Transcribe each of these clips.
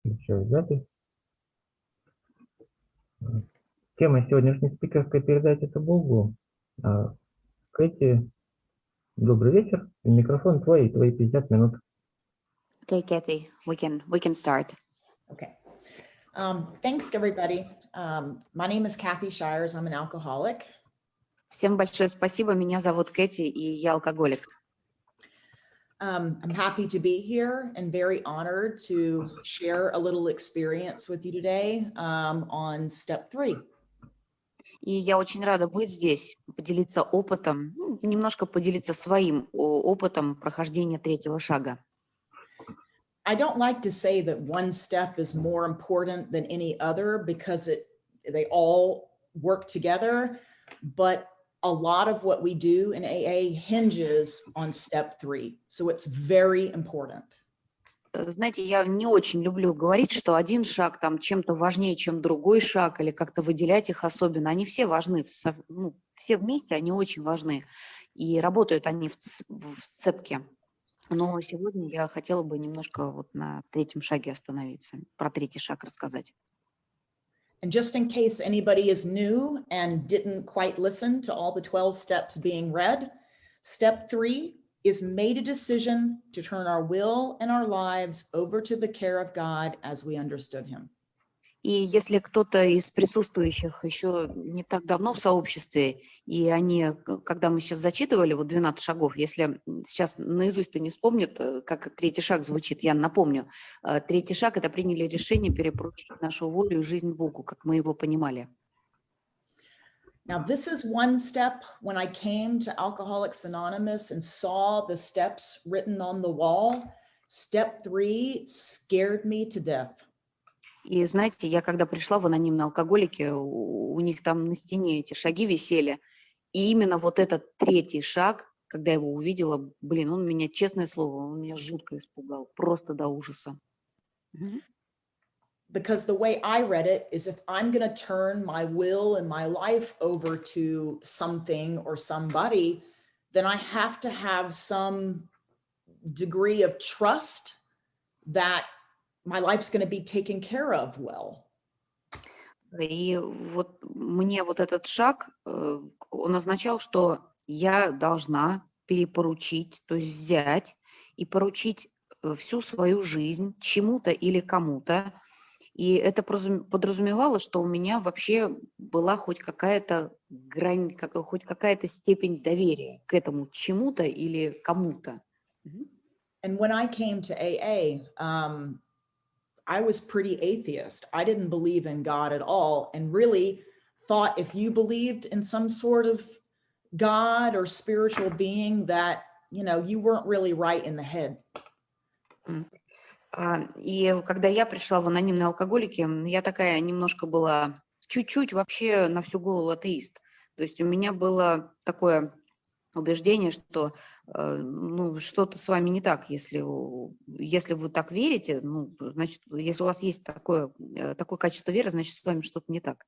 Включаю запись. Тема сегодняшней спикерской передачи — это Богу. Кэти, добрый вечер. Микрофон твой, твои 50 минут. Okay, Kathy, we can start. Okay. Thanks to everybody. My name is Kэффи Ш. I'm an alcoholic. Всем большое спасибо. Меня зовут Кэти, и я алкоголик. I'm happy to be here and very honored to share a little experience with you today on step 3. И я очень рада быть здесь, поделиться опытом, немножко поделиться своим опытом прохождения третьего шага. I don't like to say that one step is more important than any other because they all work together, but a lot of what we do in AA hinges on step 3. So it's very important. Знаете, я не очень люблю говорить, что один шаг там чем-то важнее, чем другой шаг, или как-то выделять их особенно. Они все важны, все вместе они очень важны, и работают они в сцепке. Но сегодня я хотела бы немножко вот на третьем шаге остановиться, про третий шаг рассказать. And just in case anybody is new and didn't quite listen to all the 12 steps being read, step 3 is made a decision to turn our will and our lives over to the care of God as we understood him. И если кто-то из присутствующих еще не так давно в сообществе, и они, когда мы сейчас зачитывали вот 12 шагов, если сейчас наизусть-то не вспомнят, как третий шаг звучит, я напомню. Третий шаг — это приняли решение перепоручить нашу волю и жизнь Богу, как мы его понимали. Now, this is one step. When I came to Alcoholics Anonymous and saw the steps written on the wall, step 3 scared me to death. И знаете, я когда пришла в анонимные алкоголики, у них там на стене эти шаги висели, и именно вот этот третий шаг, когда я его увидела, он меня, честное слово, он меня жутко испугал, просто до ужаса. Because the way I read it is if I'm going to turn my will and my life over to something or somebody, then I have to have some degree of trust that my life's going to be taken care of well. И вот мне вот этот шаг, он означал, что я должна перепоручить, то есть взять и поручить всю свою жизнь чему-то или кому-то. И это подразумевало, что у меня вообще была хоть какая-то грань, хоть какая-то степень доверия к этому чему-то или кому-то. And when I came to AA, I was pretty atheist. I didn't believe in God at all, and really thought if you believed in some sort of God or spiritual being that, you weren't really right in the head. И когда я пришла в анонимные алкоголики, я такая немножко была чуть-чуть вообще на всю голову атеист. То есть у меня было такое убеждение, что что-то с вами не так, если вы так верите, значит, если у вас есть такое качество веры, значит, с вами что-то не так.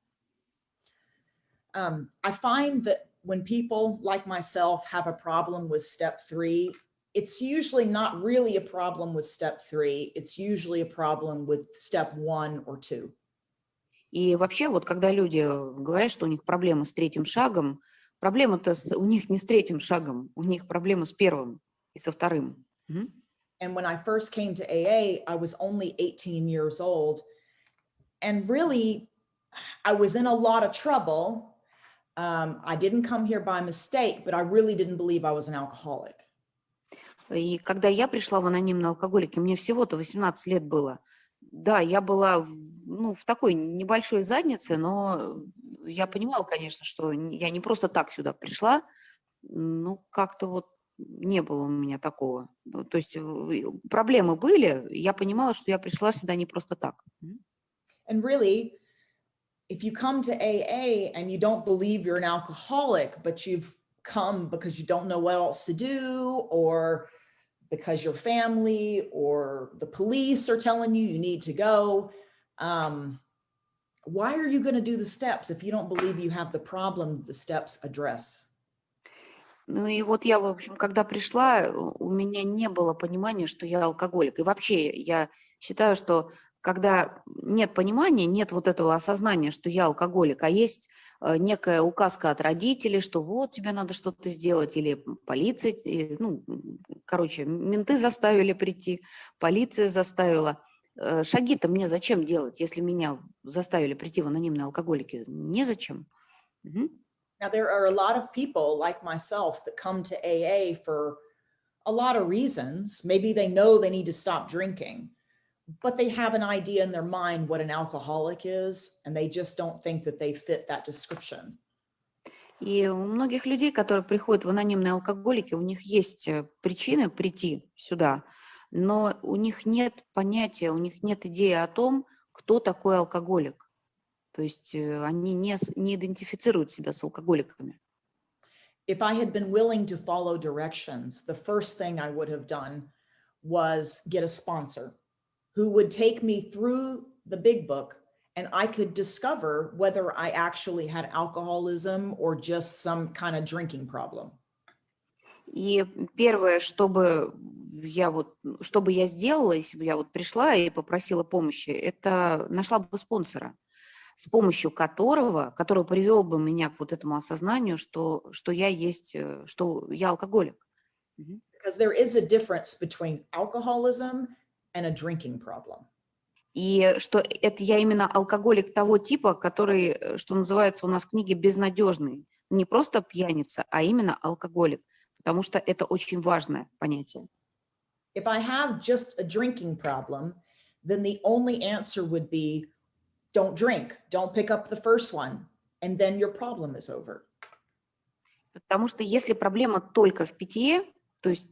I find that when people like myself have a problem with step 3, it's usually not really a problem with step 3. It's usually a problem with step 1 or 2. И вообще, вот когда люди говорят, что у них проблемы с третьим шагом, проблема-то у них не с третьим шагом, у них проблема с первым и со вторым. And when I first came to AA, I was only 18 years old. And really, I was in a lot of trouble. I didn't come here by mistake, but I really didn't believe I was an alcoholic. И когда я пришла в анонимные алкоголики, мне всего-то 18 лет было. Да, я была в такой небольшой заднице, но я понимала, конечно, что я не просто так сюда пришла. Как-то вот не было у меня такого. То есть проблемы были, я понимала, что я пришла сюда не просто так. And really, if you come to AA and you don't believe you're an alcoholic, but you've come because you don't know what else to do, or because your family or the police are telling you need to go, why are you going to do the steps if you don't believe you have the problem the steps address? И вот я, в общем, когда пришла, у меня не было понимания, что я алкоголик. И вообще я считаю, что когда нет понимания, нет вот этого осознания, что я алкоголик, а есть некая указка от родителей, что вот тебе надо что-то сделать, или полиция, ну, короче, менты заставили прийти, полиция заставила. Шаги-то мне зачем делать, если меня заставили прийти в анонимные алкоголики? Незачем. Мгм. Now, there are a lot of people like myself that come to AA for a lot of reasons. Maybe they know they need to stop drinking, but they have an idea in their mind what an alcoholic is, and they just don't think that they fit that description. И у многих людей, которые приходят в анонимные алкоголики, у них есть причины прийти сюда, но у них нет понятия, у них нет идеи о том, кто такой алкоголик. То есть они не идентифицируют себя с алкоголиками. If I had been willing to follow directions, the first thing I would have done was get a sponsor who would take me through the big book, and I could discover whether I actually had alcoholism or just some kind of drinking problem. И первое, чтобы я сделала, если бы я вот пришла и попросила помощи, это нашла бы спонсора, с помощью который привел бы меня к вот этому осознанию, что я алкоголик. Мгм. Because there is a difference between alcoholism and a drinking problem. И что это я именно алкоголик того типа, который, что называется у нас в книге, безнадежный. Не просто пьяница, а именно алкоголик, потому что это очень важное понятие. If I have just a drinking problem, then the only answer would be don't drink, don't pick up the first one, and then your problem is over. Потому что если проблема только в питье, то есть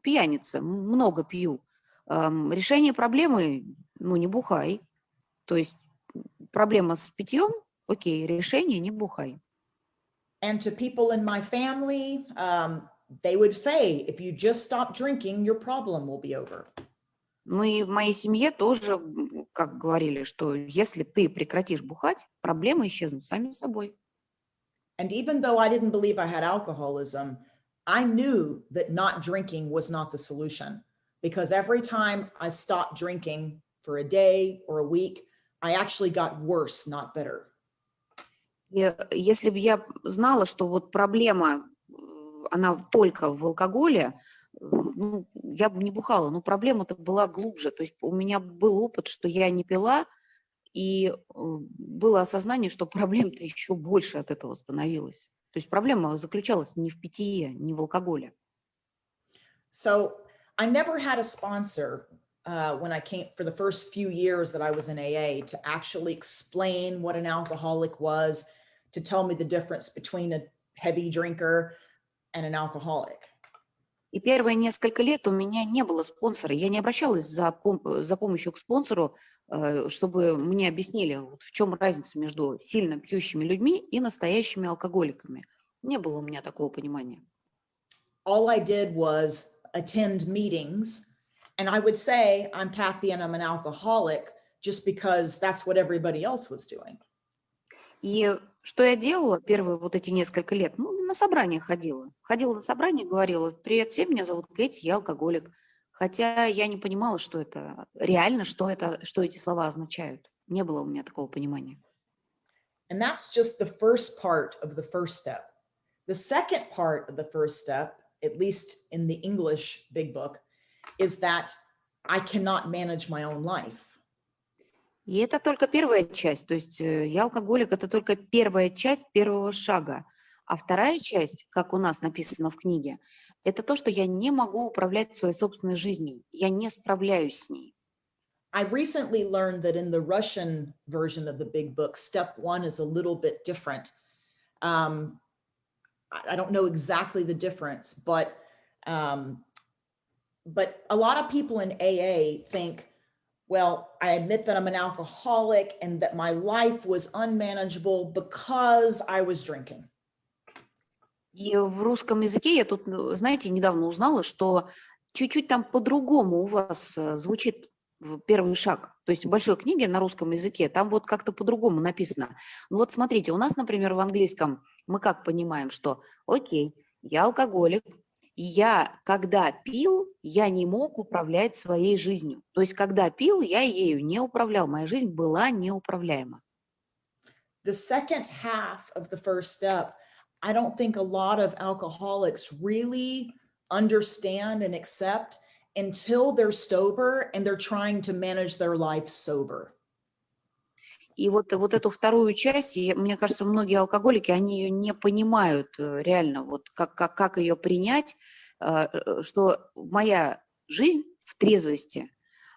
пьяница, много пью, решение проблемы, не бухай. То есть проблема с питьем, окей, решение не бухай. And to people in my family, they would say, if you just stop drinking, your problem will be over. Ну и в моей семье тоже, как говорили, что если ты прекратишь бухать, проблемы исчезнут сами собой. And even though I didn't believe I had alcoholism, I knew that not drinking was not the solution, because every time I stopped drinking for a day or a week, I actually got worse, not better. И если бы я знала, что вот проблема, она только в алкоголе, я бы не бухала, но проблема-то была глубже. То есть у меня был опыт, что я не пила, и было осознание, что проблем-то еще больше от этого становилось. То есть проблема заключалась не в питье, не в алкоголе. So I never had a sponsor when I came for the first few years that I was in AA to actually explain what an alcoholic was, to tell me the difference between a heavy drinker and an alcoholic. И первые несколько лет у меня не было спонсора. Я не обращалась за помощью к спонсору, чтобы мне объяснили, в чем разница между сильно пьющими людьми и настоящими алкоголиками. Не было у меня такого понимания. All I did was attend meetings, and I would say, I'm Kathy and I'm an alcoholic, just because that's what everybody else was doing. И что я делала первые вот эти несколько лет? На собрания ходила. Ходила на собрания, говорила: привет всем, меня зовут Кэти, я алкоголик. Хотя я не понимала, что это реально, что эти слова означают. Не было у меня такого понимания. And that's just the first part of the first step. The second part of the first step, at least in the English big book, is that I cannot manage my own life. И это только первая часть. То есть я алкоголик, это только первая часть первого шага. А вторая часть, как у нас написано в книге, это то, что я не могу управлять своей собственной жизнью. Я не справляюсь с ней. I recently learned that in the Russian version of the big book, step one is a little bit different. I don't know exactly the difference, but a lot of people in AA think, well, I admit that I'm an alcoholic and that my life was unmanageable because I was drinking. И в русском языке я тут, знаете, недавно узнала, что чуть-чуть там по-другому у вас звучит первый шаг. То есть в большой книге на русском языке там вот как-то по-другому написано. Ну вот смотрите, у нас, например, в английском мы как понимаем, что окей, я алкоголик, И я, когда пил, я не мог управлять своей жизнью. То есть, когда пил, я ею не управлял. Моя жизнь была неуправляема. The second half of the first step, I don't think a lot of alcoholics really understand and accept until they're sober and they're trying to manage their life sober. И вот эту вторую часть, мне кажется, многие алкоголики, они ее не понимают реально, вот как ее принять, что моя жизнь в трезвости,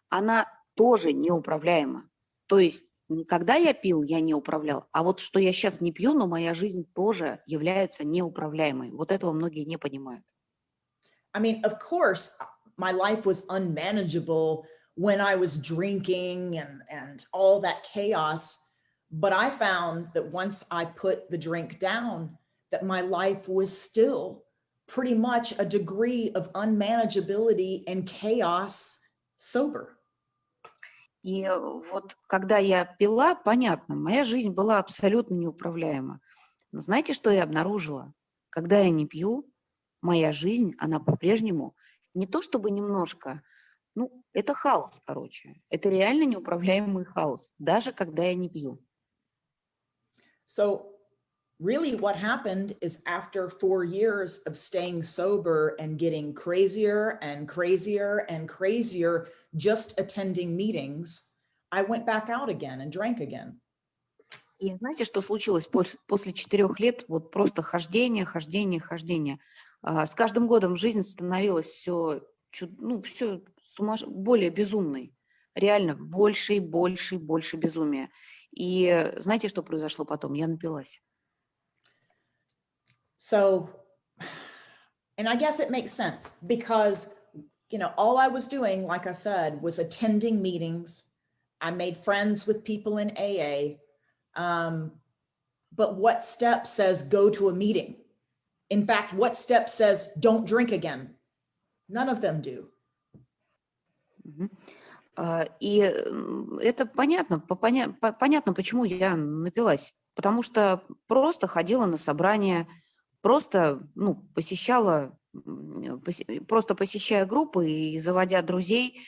она тоже неуправляема. То есть не когда я пил, я не управлял, а вот что я сейчас не пью, но моя жизнь тоже является неуправляемой. Вот этого многие не понимают. I mean, of course, my life was unmanageable when I was drinking and all that chaos. But I found that once I put the drink down, that my life was still pretty much a degree of unmanageability and chaos sober. И вот когда я пила, понятно, моя жизнь была абсолютно неуправляема. Но знаете, что я обнаружила? Когда я не пью, моя жизнь, она по-прежнему не то чтобы немножко, ну, это хаос, короче. Это реально неуправляемый хаос, даже когда я не пью. So really what happened is after 4 years of staying sober and getting crazier and crazier and crazier, just attending meetings, I went back out again and drank again. И знаете, что случилось после 4 лет? Вот просто хождение, хождение, хождение. С каждым годом жизнь становилась все, все более безумной. Реально, больше и больше и больше безумия. И знаете, что произошло потом? Я напилась. So, and I guess it makes sense because, you know, all I was doing, like I said, was attending meetings. I made friends with people in AA. But what step says go to a meeting? In fact, what step says don't drink again? None of them do. И это понятно, понятно, почему я напилась. Потому что просто ходила на собрания, просто просто посещая группы и заводя друзей,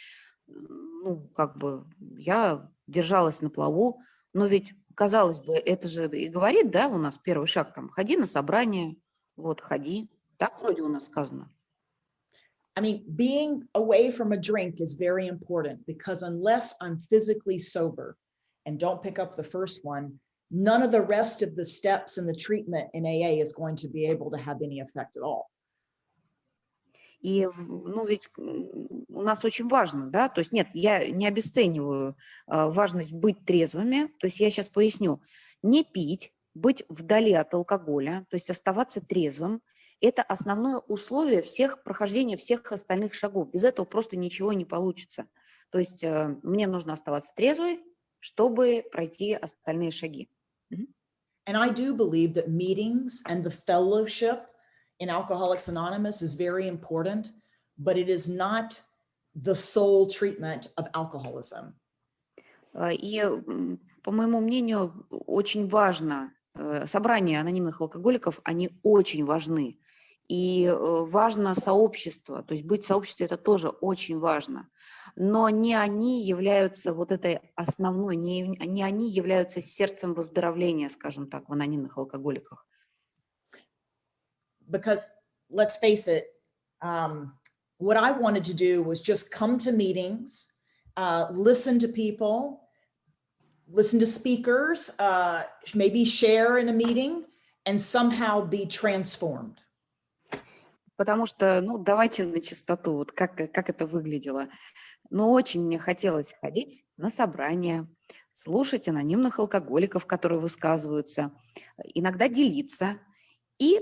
я держалась на плаву. Но ведь, казалось бы, это же и говорит, да, у нас первый шаг, там, ходи на собрание, вот, ходи. Так вроде у нас сказано. I mean, being away from a drink is very important because unless I'm physically sober and don't pick up the first one, none of the rest of the steps in the treatment in AA is going to be able to have any effect at all. И, ведь у нас очень важно, да, то есть нет, я не обесцениваю важность быть трезвыми, то есть я сейчас поясню, не пить, быть вдали от алкоголя, то есть оставаться трезвым, это основное условие прохождения всех остальных шагов, без этого просто ничего не получится, то есть мне нужно оставаться трезвой, чтобы пройти остальные шаги. And I do believe that meetings and the fellowship in Alcoholics Anonymous is very important, but it is not the sole treatment of alcoholism. И, по моему мнению, очень важно, собрания анонимных алкоголиков, они очень важны. И важно сообщество, то есть быть в сообществе – это тоже очень важно. Но не они являются вот этой основной, не они являются сердцем выздоровления, скажем так, в анонимных алкоголиках. Because let's face it, what I wanted to do was just come to meetings, listen to people, listen to speakers, maybe share in a meeting, and somehow be transformed. Потому что, давайте на чистоту, вот как это выглядело. Но очень мне хотелось ходить на собрания, слушать анонимных алкоголиков, которые высказываются, иногда делиться. И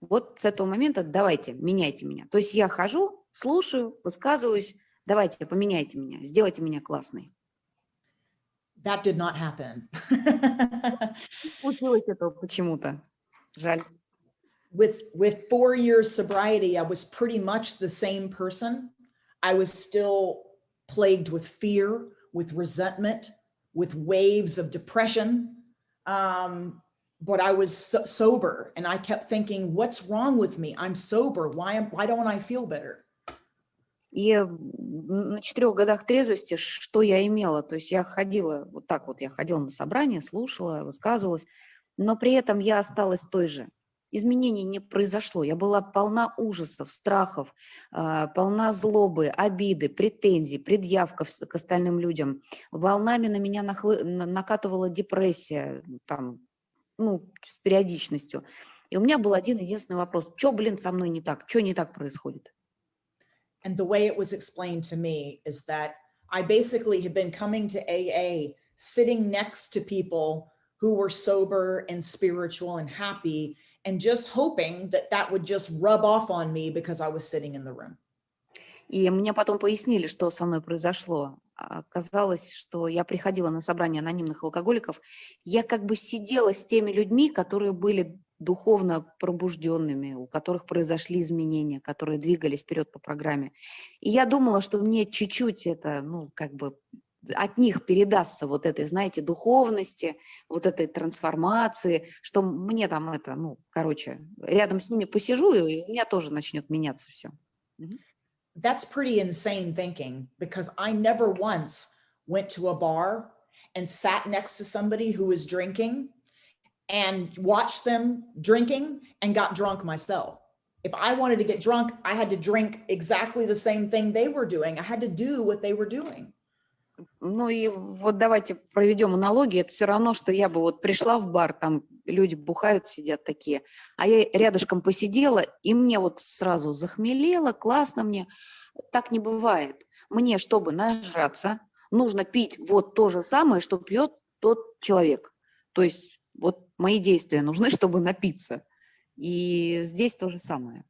вот с этого момента давайте, меняйте меня. То есть я хожу, слушаю, высказываюсь, давайте, поменяйте меня, сделайте меня классной. That did not happen. Не случилось этого почему-то. Жаль. With 4 years sobriety, I was pretty much the same person. I was still plagued with fear, with resentment, with waves of depression. but I was sober, and I kept thinking, what's wrong with me? I'm sober. Why don't I feel better? И на 4 годах трезвости что я имела? То есть я ходила вот так вот, я ходила на собрания, слушала, высказывалась, но при этом я осталась той же. Изменений не произошло. Я была полна ужасов, страхов, полна злобы, обиды, претензий, предъяв к остальным людям. Волнами на меня накатывала депрессия, там, ну, с периодичностью. И у меня был один единственный вопрос. Что, блин, со мной не так? Что не так происходит? And the way it was explained to me is that I basically had been coming to AA, sitting next to people who were sober and spiritual and happy, and just hoping that that would just rub off on me because I was sitting in the room. И мне потом пояснили, что со мной произошло. Оказалось, что я приходила на собрание анонимных алкоголиков, я как бы сидела с теми людьми, которые были духовно пробужденными, у которых произошли изменения, которые двигались вперед по программе. И я думала, что мне чуть-чуть это, ну, как бы от них передастся вот этой, знаете, духовности, вот этой трансформации, что мне там это, ну, короче, рядом с ними посижу, и у меня тоже начнет меняться все. That's pretty insane thinking, because I never once went to a bar and sat next to somebody who was drinking and watched them drinking and got drunk myself. If I wanted to get drunk, I had to drink exactly the same thing they were doing. I had to do what they were doing. Ну и вот давайте проведем аналогию. Это все равно, что я бы вот пришла в бар, там люди бухают, сидят такие, а я рядышком посидела, и мне вот сразу захмелело, классно мне. Так не бывает. Мне, чтобы нажраться, нужно пить вот то же самое, что пьет тот человек. То есть вот мои действия нужны, чтобы напиться. И здесь то же самое.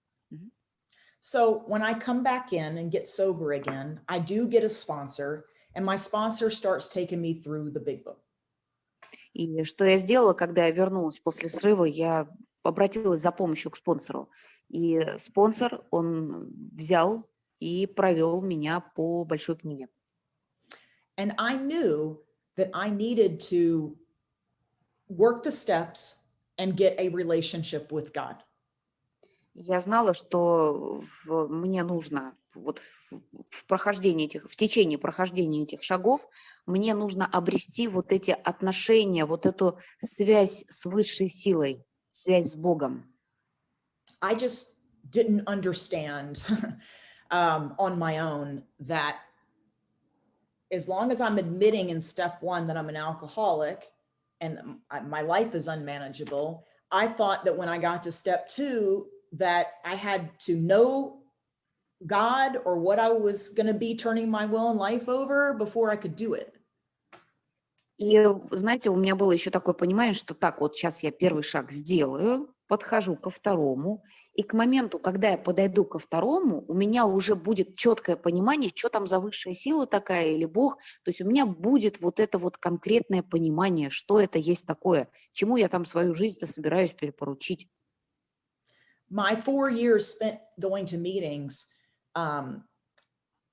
So when I come back in and get sober again, I do get a sponsor, and my sponsor starts taking me through the big book. И что я сделала, когда я вернулась после срыва, я обратилась за помощью к спонсору. И спонсор, он взял и провел меня по большой книге. And I knew that I needed to work the steps and get a relationship with God. Я знала, что мне нужно вот в течение прохождения этих шагов мне нужно обрести вот эти отношения, вот эту связь с высшей силой, связь с Богом. I just didn't understand on my own that as long as I'm admitting in step 1 that I'm an alcoholic and my life is unmanageable, I thought that when I got to step 2, that I had to know God or what I was going to be turning my will and life over before I could do it. И, знаете, у меня было еще такое понимание, что так, вот сейчас я первый шаг сделаю, подхожу ко второму, и к моменту, когда я подойду ко второму, у меня уже будет четкое понимание, что там за высшая сила такая или Бог. То есть у меня будет вот это вот конкретное понимание, что это есть такое, чему я там свою жизнь-то собираюсь перепоручить. My 4 years spent going to meetings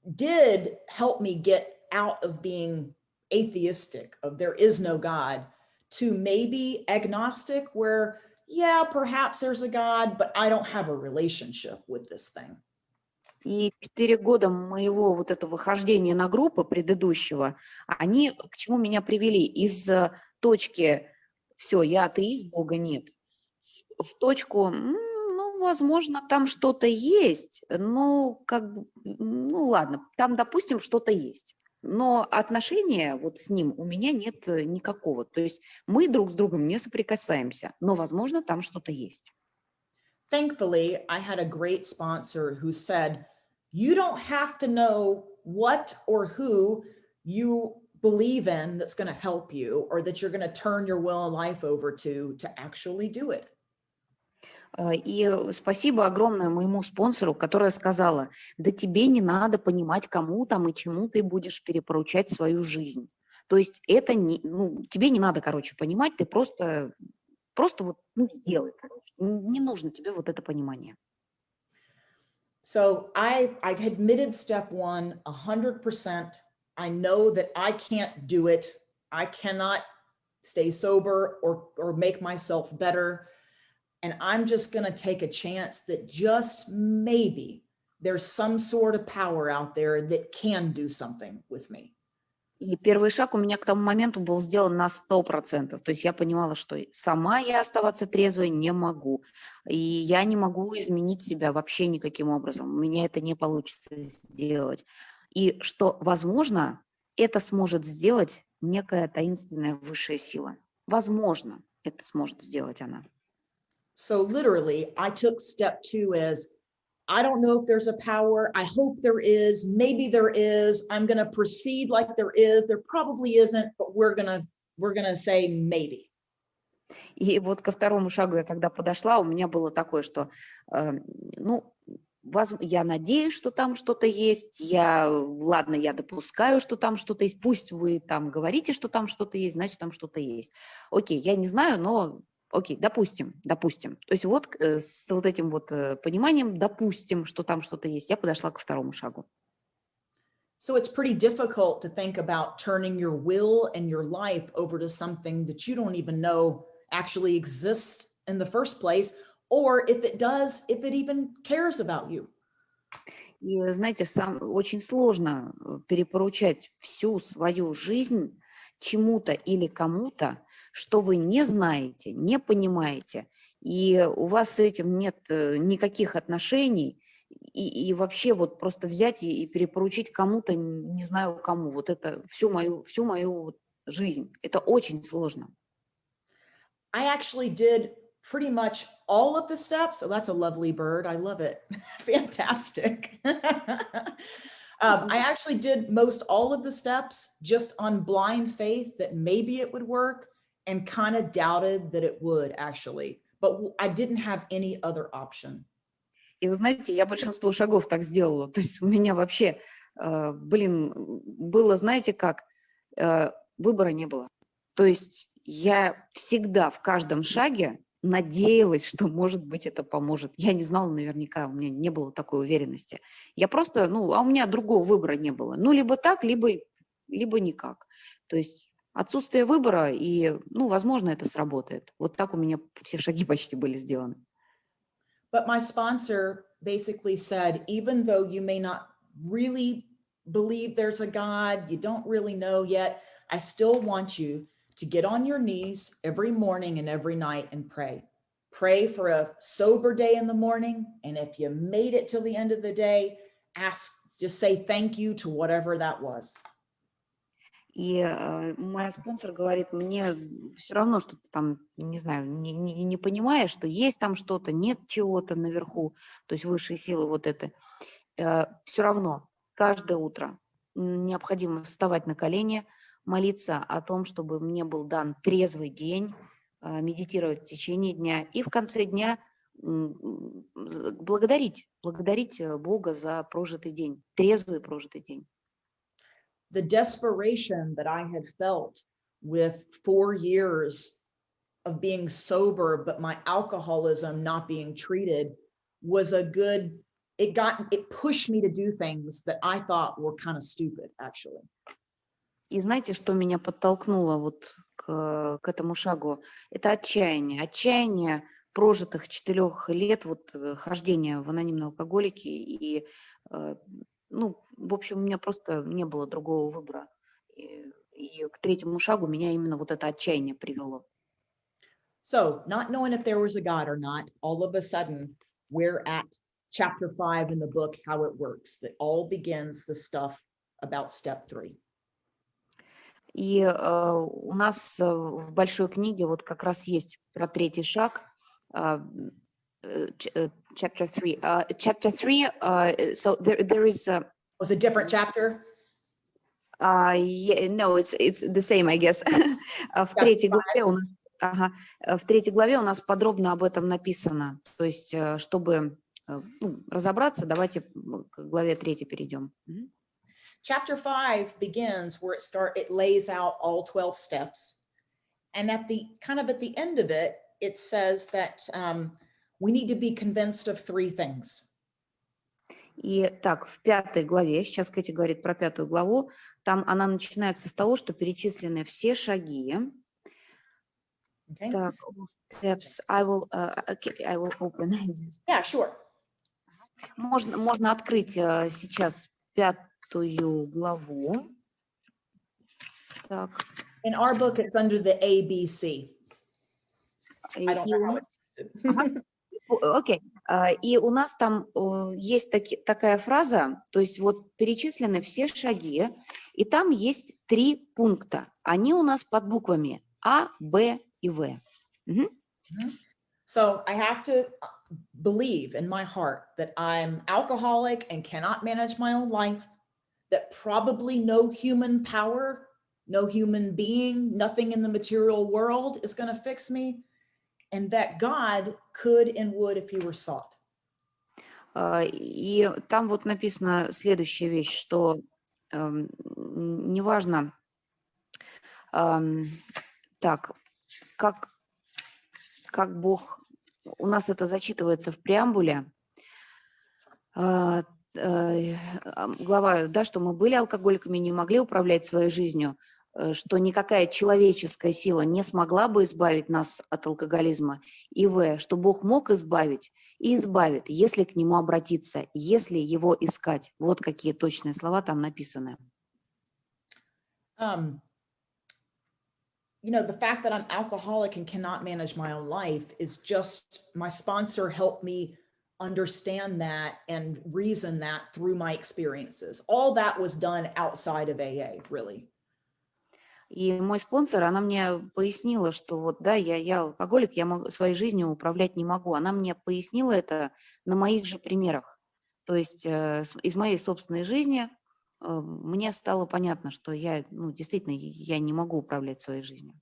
did help me get out of being atheistic, of there is no God, to maybe agnostic, where, yeah, perhaps there's a God, but I don't have a relationship with this thing. И 4 года моего вот этого хождения на группы предыдущего, они к чему меня привели? Из точки «все, я атеист, Бога нет», в точку «ну, возможно, там что-то есть, но как бы, ну ладно, там, допустим, что-то есть». Но отношения вот с ним у меня нет никакого. То есть мы друг с другом не соприкасаемся, но, возможно, там что-то есть. Thankfully, I had a great sponsor who said, you don't have to know what or who you believe in that's going to help you or that you're going to turn your will and life over to actually do it. И спасибо огромное моему спонсору, которая сказала, да тебе не надо понимать, кому там и чему ты будешь перепоручать свою жизнь. То есть это не, ну, тебе не надо, короче, понимать, ты просто вот, ну, сделай, короче. Не нужно тебе вот это понимание. So I admitted step 1 100%. I know that I can't do it. I cannot stay sober or make myself better. And I'm just going to take a chance that just maybe there's some sort of power out there that can do something with me. И первый шаг у меня к тому моменту был сделан на 100%. То есть я понимала, что сама я оставаться трезвой не могу. И я не могу изменить себя вообще никаким образом. У меня это не получится сделать. И что, возможно, это сможет сделать некая таинственная высшая сила. Возможно, это сможет сделать она. So literally, I took step 2 as, I don't know if there's a power. I hope there is. Maybe there is. I'm going to proceed like there is. There probably isn't, but we're going to say maybe. И вот ко второму шагу я когда подошла, у меня было такое, что, я надеюсь, что там что-то есть, ладно, я допускаю, что там что-то есть, пусть вы там говорите, что там что-то есть, значит, там что-то есть. Окей, я не знаю, но окей, допустим. То есть вот с вот этим вот пониманием, допустим, что там что-то есть, я подошла ко второму шагу. So it's pretty difficult to think about turning your will and your life over to something that you don't even know actually exists in the first place, or if it does, if it even cares about you. И, знаете, очень сложно перепоручать всю свою жизнь чему-то или кому-то, что вы не знаете, не понимаете, и у вас с этим нет никаких отношений, и вообще вот просто взять и перепоручить кому-то, не знаю кому, вот это всю мою жизнь. Это очень сложно. I actually did pretty much all of the steps. Oh, that's a lovely bird. I love it. Fantastic. I actually did most all of the steps just on blind faith that maybe it would work, and kind of doubted that it would actually, but I didn't have any other option. И вы знаете, я большинство шагов так сделала. То есть у меня вообще, было, знаете как, выбора не было. То есть я всегда в каждом шаге надеялась, что, может быть, это поможет. Я не знала наверняка, у меня не было такой уверенности. Я просто, а у меня другого выбора не было. Либо так, либо никак. То есть отсутствие выбора, и, возможно, это сработает. Вот так у меня все шаги почти были сделаны. But my sponsor basically said, even though you may not really believe there's a God, you don't really know yet, I still want you to get on your knees every morning and every night and pray. Pray for a sober day in the morning. And if you made it till the end of the day, just say thank you to whatever that was. И моя спонсор говорит, мне все равно, что ты там, не знаю, не понимаешь, что есть там что-то, нет чего-то наверху, то есть высшие силы вот это. Все равно каждое утро необходимо вставать на колени, молиться о том, чтобы мне был дан трезвый день, медитировать в течение дня и в конце дня благодарить Бога за прожитый день, трезвый прожитый день. The desperation that I had felt with 4 years of being sober, but my alcoholism not being treated was it pushed me to do things that I thought were kind of stupid, actually. И знаете, что меня подтолкнуло вот к этому шагу? Это отчаяние прожитых 4 лет вот хождения в анонимные алкоголики. И, в общем, у меня просто не было другого выбора. И к третьему шагу меня именно вот это отчаяние привело. So, not knowing if there was a God or not, all of a sudden, we're at chapter 5 in the book, How It Works, that all begins the stuff about step 3. И у нас в большой книге вот как раз есть про третий шаг, chapter 3. Chapter 3, so there is Was it a different chapter? Yeah, no, it's the same, I guess. В третьей главе у нас подробно об этом написано. То есть, чтобы разобраться, давайте к главе 3 перейдем. Chapter 5 begins where it lays out all 12 steps. And at the end of it, it says that we need to be convinced of 3 things. И так, в 5 главе, сейчас Кэти говорит про 5 главу, там она начинается с того, что перечислены все шаги, Okay. Так, all steps. Okay, I will open. Yeah, sure. Можно открыть сейчас 5 главу. Так. In our book, it's under the ABC. I don't know how it's listed. Окей. И у нас там есть такая фраза, то есть вот перечислены все шаги, и там есть 3 пункта. Они у нас под буквами А, Б и В. Мгм. So I have to believe in my heart that I'm alcoholic and cannot manage my own life, that probably no human power, no human being, nothing in the material world is going to fix me, and that God could and would if he were sought. И там вот написана следующая вещь, что неважно, так, как Бог, у нас это зачитывается в преамбуле, глава, да, что мы были алкоголиками, не могли управлять своей жизнью, что никакая человеческая сила не смогла бы избавить нас от алкоголизма, и что Бог мог избавить и избавит, если к Нему обратиться, если Его искать. Вот какие точные слова там написаны. You know, the fact that I'm alcoholic and cannot manage my own life is just, my sponsor helped me understand that and reason that through my experiences. All that was done outside of AA, really. И мой спонсор, она мне пояснила, что вот, да, я алкоголик, своей жизнью управлять не могу. Она мне пояснила это на моих же примерах. То есть из моей собственной жизни мне стало понятно, что действительно, я не могу управлять своей жизнью.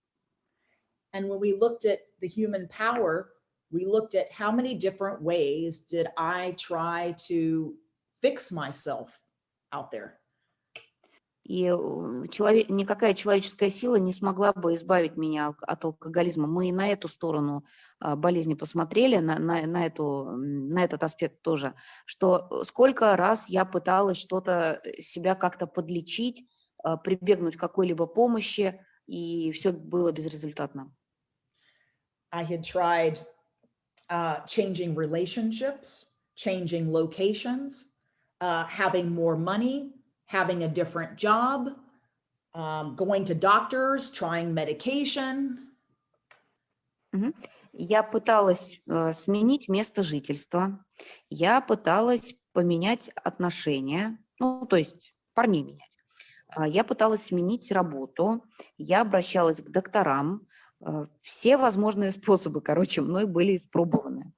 And when we looked at the human power, we looked at how many different ways did I try to fix myself out there. И никакая человеческая сила не смогла бы избавить меня от алкоголизма. Мы и на эту сторону болезни посмотрели, на этот аспект тоже, что сколько раз я пыталась что-то себя как-то подлечить, прибегнуть к какой-либо помощи, и все было безрезультатно. I had tried changing relationships, changing locations, having more money, having a different job, going to doctors, trying medication. Я пыталась сменить место жительства, я пыталась поменять отношения, то есть парней менять. Я пыталась сменить работу, я обращалась к докторам. Все возможные способы, короче, мной были испробованы.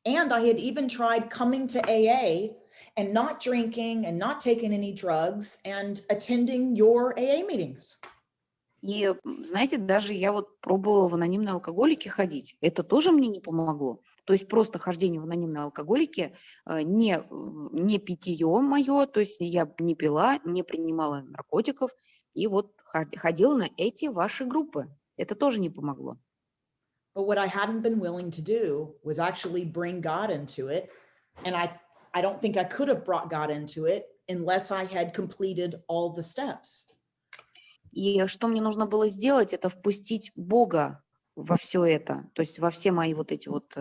And I had even tried coming to AA and not drinking and not taking any drugs and attending your AA meetings. И, знаете, даже я вот пробовала в анонимные алкоголики ходить. Это тоже мне не помогло. То есть просто хождение в анонимные алкоголики, не питье мое, то есть я не пила, не принимала наркотиков, и вот ходила на эти ваши группы. Это тоже не помогло. But what I hadn't been willing to do was actually bring God into it. And I don't think I could have brought God into it unless I had completed all the steps. И что мне нужно было сделать, это впустить Бога во все это, то есть во все мои вот эти вот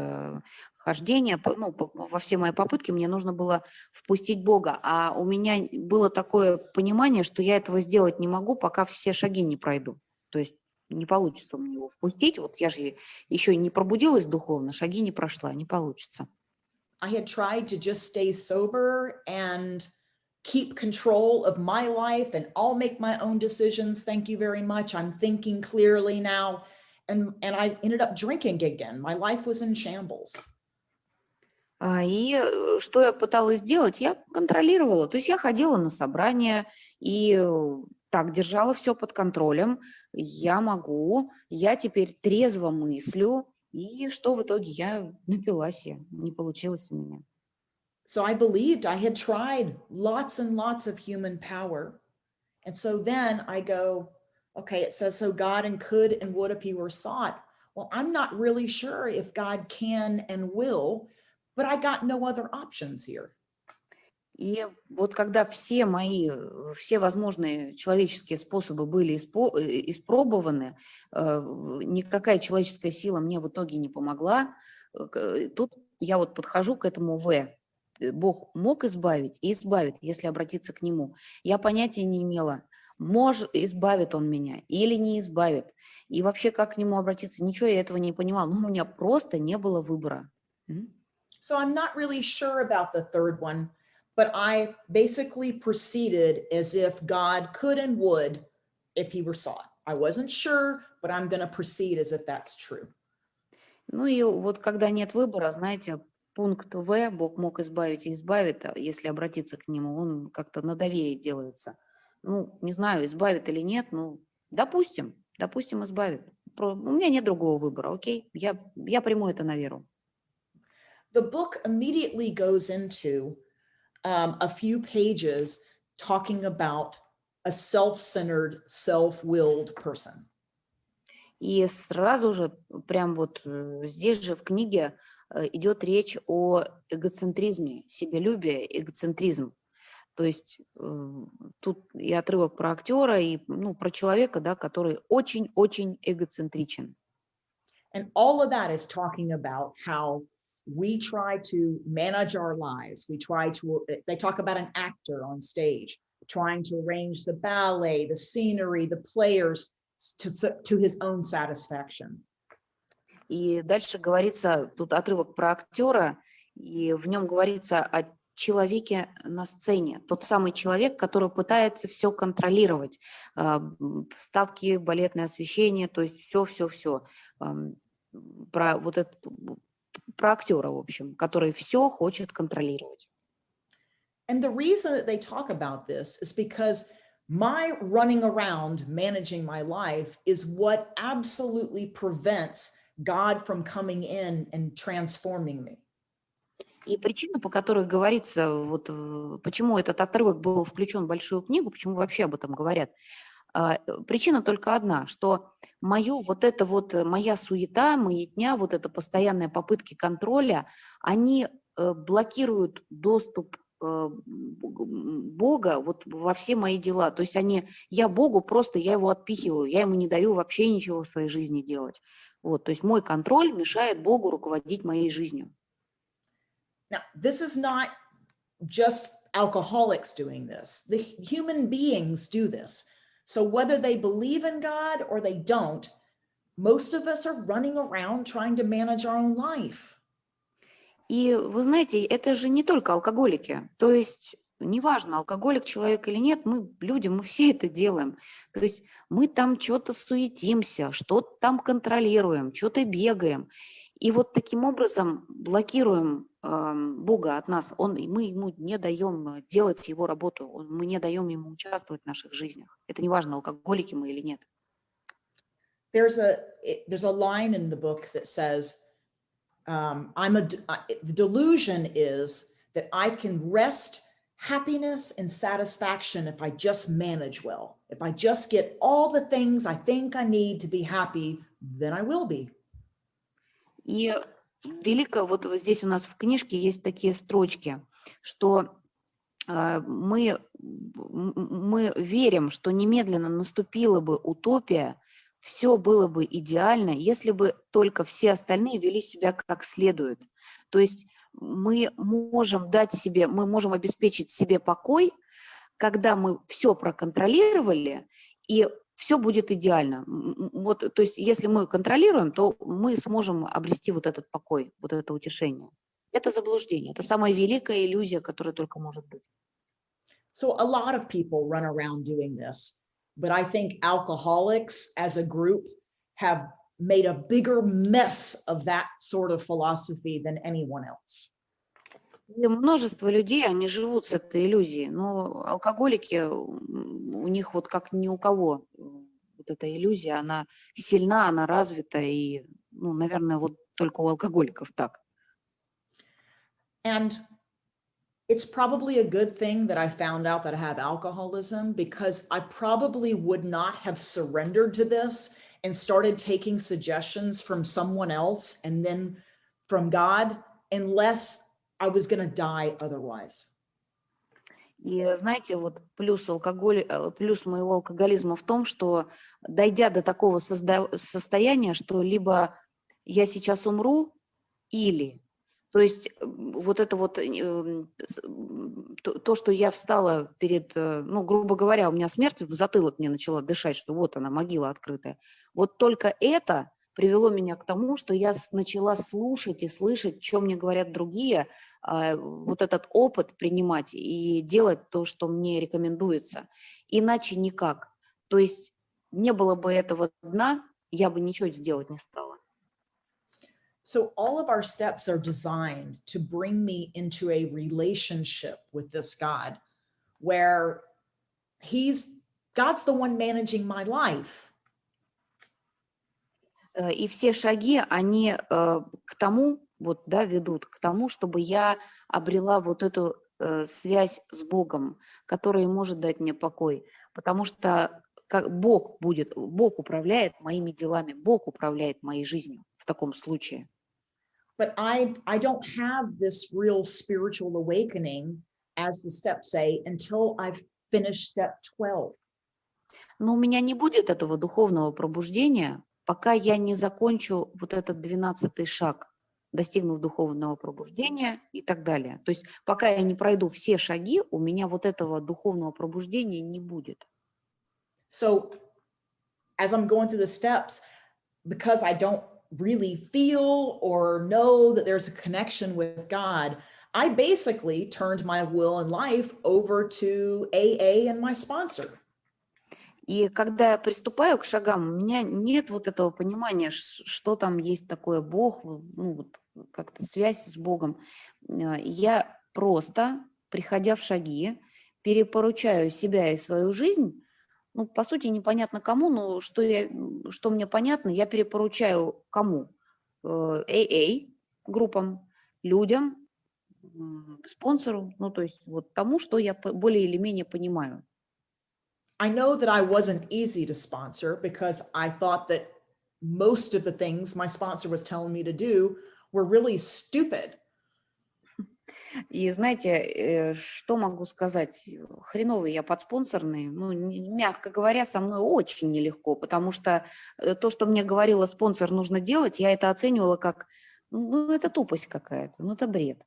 хождения, во все мои попытки мне нужно было впустить Бога. А у меня было такое понимание, что я этого сделать не могу, пока все шаги не пройду. То есть не получится мне его впустить. Вот я же еще и не пробудилась духовно, шаги не прошла, не получится. I had tried to just stay sober and keep control of my life, and I'll make my own decisions. Thank you very much. I'm thinking clearly now. And I ended up drinking again. My life was in shambles. И что я пыталась сделать? Я контролировала. То есть я ходила на собрания и так держала все под контролем. Я могу, я теперь трезво мыслю. И что в итоге? Я напилась, не получилось у меня. So I believed I had tried lots and lots of human power. And so then I go, okay, it says, so God and could and would if he were sought. Well, I'm not really sure if God can and will, but I got no other options here. И вот когда все возможные человеческие способы были испробованы, никакая человеческая сила мне в итоге не помогла. Тут я вот подхожу к этому Бог мог избавить и избавит, если обратиться к Нему. Я понятия не имела, избавит Он меня или не избавит. И вообще, как к Нему обратиться, ничего я этого не понимала. Но у меня просто не было выбора. So I'm not really sure about the third one, but I basically proceeded as if God could and would if he were sought. I wasn't sure, but I'm going to proceed as if that's true. Ну и вот когда нет выбора, знаете, пункт В, Бог мог избавить и избавит, если обратиться к Нему, он как-то на доверии делается. Ну, не знаю, избавит или нет, ну, допустим, избавит. У меня нет другого выбора, окей? Я приму это на веру. The book immediately goes into a few pages talking about a self-centered, self-willed person. И сразу же, прям вот здесь же в книге идет речь о эгоцентризме, себялюбие, эгоцентризм. То есть тут и отрывок про актера, и про человека, да, который очень-очень эгоцентричен. And all of that is talking about how we try to manage our lives. They talk about an actor on stage trying to arrange the ballet, the scenery, the players to his own satisfaction. И дальше говорится, тут отрывок про актера, и в нем говорится о человеке на сцене. Тот самый человек, который пытается все контролировать. Вставки, балетное освещение, то есть все. Про вот это, про актера, в общем, который все хочет контролировать. And the reason that they talk about this is because my running around managing my life is what absolutely prevents God from coming in and transforming me. И причина, по которой говорится, вот почему этот отрывок был включен в большую книгу, почему вообще об этом говорят, причина только одна, что моя суета, маятня, вот это постоянные попытки контроля, они блокируют доступ Бога вот во все мои дела. То есть я Богу я его отпихиваю, я ему не даю вообще ничего в своей жизни делать. Вот, то есть мой контроль мешает Богу руководить моей жизнью. Now, this is not just alcoholics doing this. The human beings do this. So whether they believe in God or they don't, most of us are running around trying to manage our own life. И вы знаете, это же не только алкоголики. То есть неважно, алкоголик человек или нет, мы люди, мы все это делаем. То есть мы там что-то суетимся, что-то там контролируем, что-то бегаем. И вот таким образом блокируем Бога от нас. Мы ему не даем делать его работу, мы не даем ему участвовать в наших жизнях. Это неважно, алкоголики мы или нет. There's a line in the book that says, the delusion is that I can wrest happiness and satisfaction if I just manage well. If I just get all the things I think I need to be happy, then I will be. И вот здесь у нас в книжке есть такие строчки, что мы верим, что немедленно наступила бы утопия, все было бы идеально, если бы только все остальные вели себя как следует. То есть мы можем обеспечить себе покой, когда мы все проконтролировали, и все будет идеально. Вот, то есть если мы контролируем, то мы сможем обрести вот этот покой, вот это утешение. Это заблуждение, это самая великая иллюзия, которая только может быть. So a lot of people run around doing this, but I think alcoholics as a group have made a bigger mess of that sort of philosophy than anyone else. И множество людей, они живут с этой иллюзией, но алкоголики, у них вот как ни у кого вот эта иллюзия, она сильна, она развита, и, наверное, вот только у алкоголиков так. And it's probably a good thing that I found out that I have alcoholism, because I probably would not have surrendered to this and started taking suggestions from someone else and then from God unless I was going to die otherwise. И знаете, вот плюс моего алкоголизма в том, что дойдя до такого состояния, что либо я сейчас умру, или, то есть вот это вот то, что я встала перед, ну, грубо говоря, у меня смерть в затылок мне начала дышать, что вот она, могила открытая. Вот только это привело меня к тому, что я начала слушать и слышать, что мне говорят другие, вот этот опыт принимать и делать то, что мне рекомендуется. Иначе никак. То есть не было бы этого дна, я бы ничего сделать не стала. So all of our steps are designed to bring me into a relationship with this God where God's the one managing my life. И все шаги, они к тому, вот, да, ведут к тому, чтобы я обрела вот эту связь с Богом, которая может дать мне покой. Потому что Бог управляет моими делами, Бог управляет моей жизнью в таком случае. But I don't have this real spiritual awakening, as the steps say, until I've finished step 12. Но у меня не будет этого духовного пробуждения, пока я не закончу вот этот 12-й шаг, достигнув духовного пробуждения и так далее. То есть пока я не пройду все шаги, у меня вот этого духовного пробуждения не будет. So as I'm going through the steps, because I don't really feel or know that there's a connection with God, I basically turned my will and life over to AA and my sponsor. И когда я приступаю к шагам, у меня нет вот этого понимания, что там есть такое Бог, ну, вот как-то связь с Богом. Я просто, приходя в шаги, перепоручаю себя и свою жизнь, ну, по сути, непонятно кому, но что мне понятно, я перепоручаю кому? AA группам, людям, спонсору, ну, то есть вот тому, что я более или менее понимаю. I know that I wasn't easy to sponsor because I thought that most of the things my sponsor was telling me to do were really stupid. И знаете, что могу сказать? Хреновый я подспонсорный. Ну, мягко говоря, со мной очень нелегко, потому что то, что мне говорила спонсор, нужно делать, я это оценивала как, ну, это тупость какая-то, ну, это бред.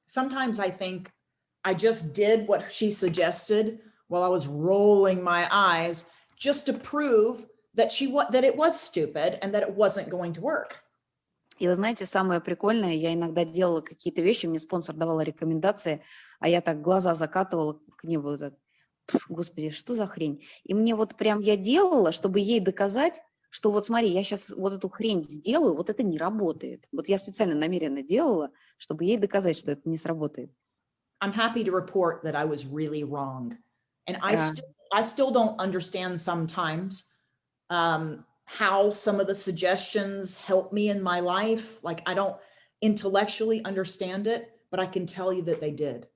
Sometimes I think I just did what she suggested while I was rolling my eyes just to prove that it was stupid and that it wasn't going to work. И вы знаете, самое прикольное, я иногда делала какие-то вещи, мне спонсор давала рекомендации, а я так глаза закатывала к небу, вот так, господи, что за хрень? И мне вот прям я делала, чтобы ей доказать, что вот смотри, я сейчас вот эту хрень сделаю, вот это не работает. Вот я специально намеренно делала, чтобы ей доказать, что это не сработает. I'm happy to report that I was really wrong. And I Yeah. still don't understand sometimes how some of the suggestions help me in my life. Like I don't intellectually understand it, but I can tell you that they did.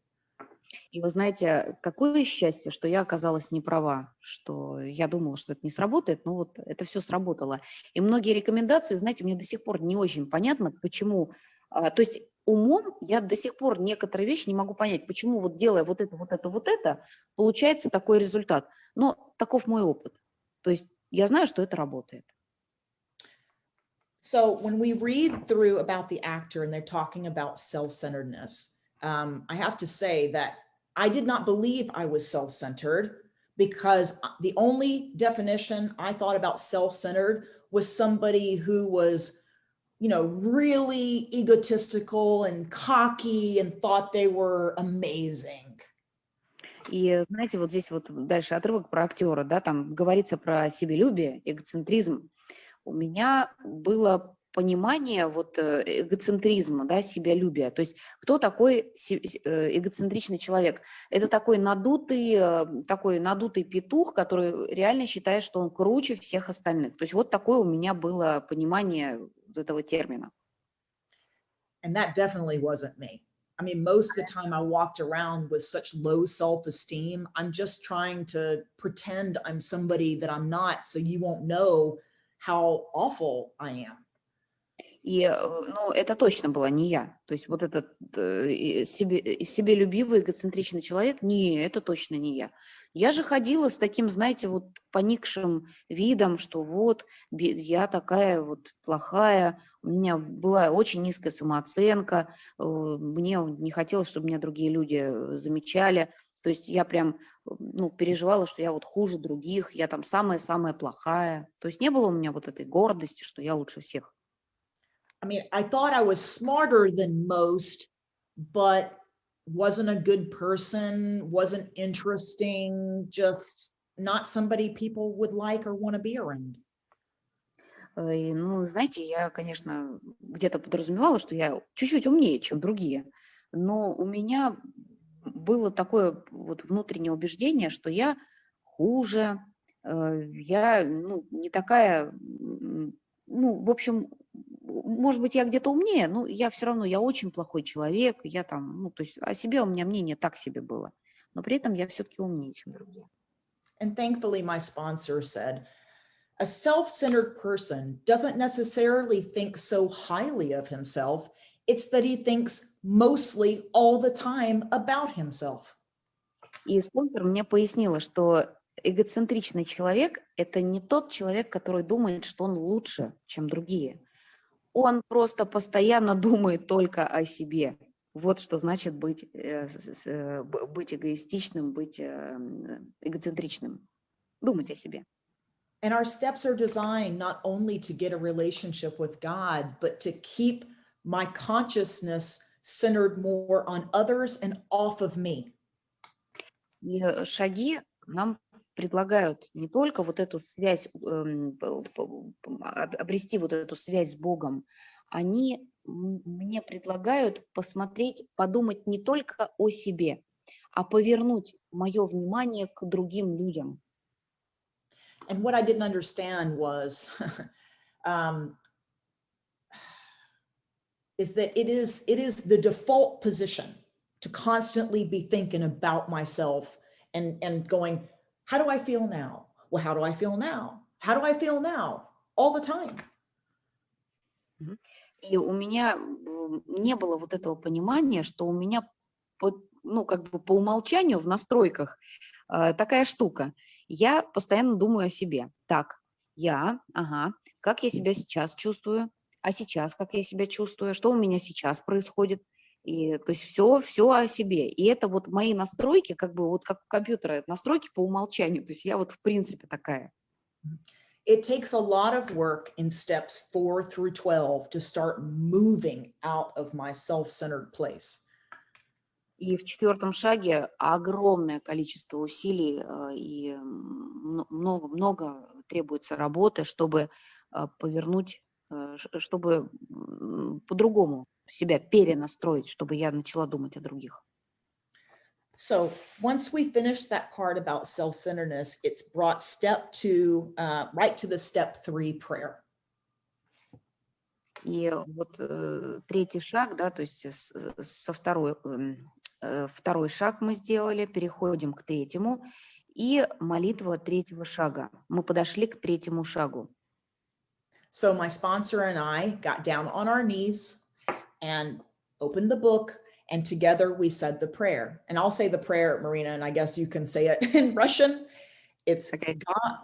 И вы знаете, какое счастье, что я оказалась не права, что я думала, что это не сработает, но вот это все сработало. И многие рекомендации, знаете, мне до сих пор не очень понятно, почему. То есть умом я до сих пор некоторые вещи не могу понять, почему вот делая вот это, получается такой результат. Но таков мой опыт. То есть я знаю, что это работает. So when we read through about the actor and they're talking about self-centeredness, I have to say that I did not believe I was self-centered because the only definition I thought about self-centered was somebody who was, really egotistical and cocky and thought they were amazing. И знаете, вот здесь вот дальше отрывок про актера, да, там говорится про себелюбие, эгоцентризм. У меня было понимание вот эгоцентризма, да, себялюбия. То есть кто такой эгоцентричный человек? Это такой надутый петух, который реально считает, что он круче всех остальных. То есть вот такое у меня было понимание этого термина. And that definitely wasn't me. I mean, most of the time I walked around with such low self-esteem. I'm just trying to pretend I'm somebody that I'm not, so you won't know how awful I am. И, ну, это точно была не я. То есть вот этот себелюбивый, эгоцентричный человек, не, это точно не я. Я же ходила с таким, знаете, вот поникшим видом, что вот я такая вот плохая, у меня была очень низкая самооценка, мне не хотелось, чтобы меня другие люди замечали. То есть я прям, ну, переживала, что я вот хуже других, я там самая-самая плохая. То есть не было у меня вот этой гордости, что я лучше всех. I mean, I thought I was smarter than most, but wasn't a good person, wasn't interesting, just not somebody people would like or want to be around. Ну, знаете, я, конечно, где-то подразумевала, что я чуть-чуть умнее, чем другие, но у меня было такое вот внутреннее убеждение, что я хуже, я, ну, не такая, ну, в общем, может быть, я где-то умнее, но я все равно, я очень плохой человек, я там, ну, то есть о себе у меня мнение так себе было, но при этом я все-таки умнее, чем другие. And thankfully, my sponsor said, a self-centered person doesn't necessarily think so highly of himself. It's that he thinks mostly all the time about himself. И спонсор мне пояснила, что эгоцентричный человек– это не тот человек, который думает, что он лучше, чем другие. Он просто постоянно думает только о себе. Вот что значит быть эгоистичным, быть эгоцентричным. Думать о себе. And our steps are designed not only to get a relationship with God, but to keep my consciousness centered more on others and off of me. И шаги нам предлагают не только вот эту связь, обрести вот эту связь с Богом, они мне предлагают посмотреть, подумать не только о себе, а повернуть мое внимание к другим людям. And what I didn't understand was is that it is the default position to constantly be thinking about myself and going, how do I feel now? Well, how do I feel now? How do I feel now? All the time. И у меня не было вот этого понимания, что у меня, ну, как бы по умолчанию в настройках такая штука. Я постоянно думаю о себе. Так, как я себя сейчас чувствую, а сейчас как я себя чувствую, что у меня сейчас происходит. И, то есть все о себе. И это вот мои настройки, как бы вот как у компьютера, настройки по умолчанию. То есть я вот в принципе такая. It takes a lot of work in steps 4 through 12 to start moving out of my self-centered place. И в 4 шаге огромное количество усилий и много требуется работы, чтобы повернуть, чтобы по-другому себя перенастроить, чтобы я начала думать о других. So once we finish that part about self-centeredness, it's brought right to the step 3 prayer. И вот 3 шаг, да, то есть второй шаг мы сделали, переходим к 3-му, и молитва 3-го шага. Мы подошли к 3-му шагу. So my sponsor and I got down on our knees and opened the book, and together we said the prayer. And I'll say the prayer, Marina, and I guess you can say it in Russian. It's Okay.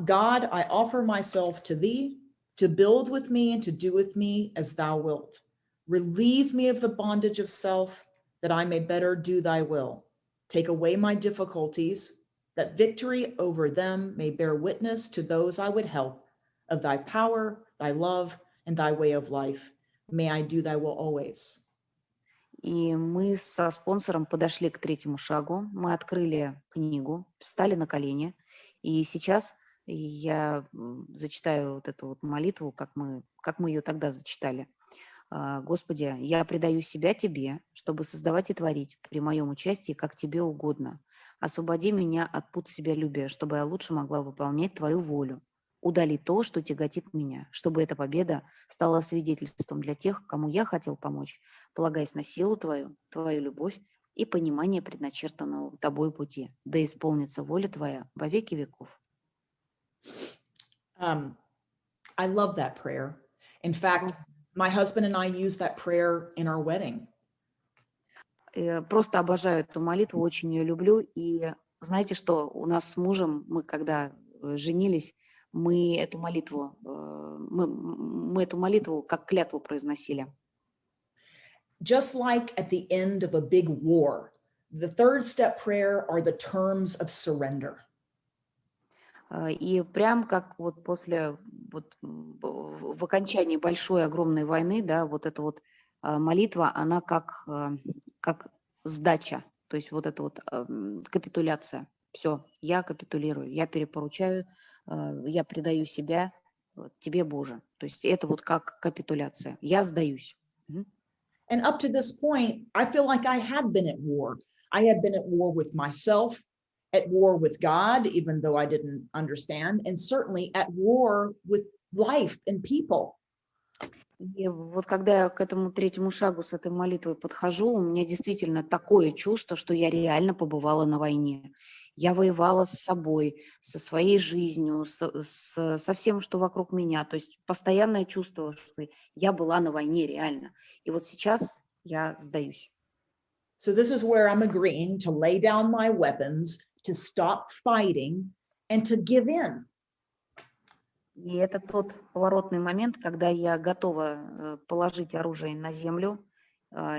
God, I offer myself to thee, to build with me and to do with me as thou wilt. Relieve me of the bondage of self, that I may better do thy will. Take away my difficulties, that victory over them may bear witness to those I would help, of thy power, thy love, and thy way of life. May I do thy will always. И мы со спонсором подошли к 3-му шагу, мы открыли книгу, встали на колени, и сейчас я зачитаю вот эту вот молитву, как мы ее тогда зачитали. Господи, я предаю себя Тебе, чтобы создавать и творить при моем участии, как Тебе угодно. Освободи меня от пут себялюбия, чтобы я лучше могла выполнять Твою волю. Удали то, что тяготит меня, чтобы эта победа стала свидетельством для тех, кому я хотел помочь, полагаясь на силу Твою, Твою любовь и понимание предначертанного Тобой пути. Да исполнится воля Твоя во веки веков. I love that prayer. In fact, My husband and I use that prayer in our wedding. Просто обожаю эту молитву, очень ее люблю. И знаете что, у нас с мужем, мы когда женились, мы эту молитву, мы эту молитву как клятву произносили. Just like at the end of a big war, the third step prayer are the terms of surrender. И прям как вот после, вот в окончании большой, огромной войны, да, вот эта вот молитва, она как сдача, то есть вот эта вот капитуляция. Все, я капитулирую, я перепоручаю, я предаю себя тебе, Боже. То есть это вот как капитуляция. Я сдаюсь. And up to this point, I feel like I had been at war. I had been at war with myself, at war with God, even though I didn't understand, and certainly at war with life and people. И вот когда я к этому третьему шагу с этой молитвой подхожу, у меня действительно такое чувство, что я реально побывала на войне. Я воевала с собой, со своей жизнью, со всем, что вокруг меня. То есть постоянное чувство, что я была на войне реально. И вот сейчас я сдаюсь. So this is where I'm agreeing to lay down my weapons, to stop fighting, and to give in. И это тот поворотный момент, когда я готова положить оружие на землю,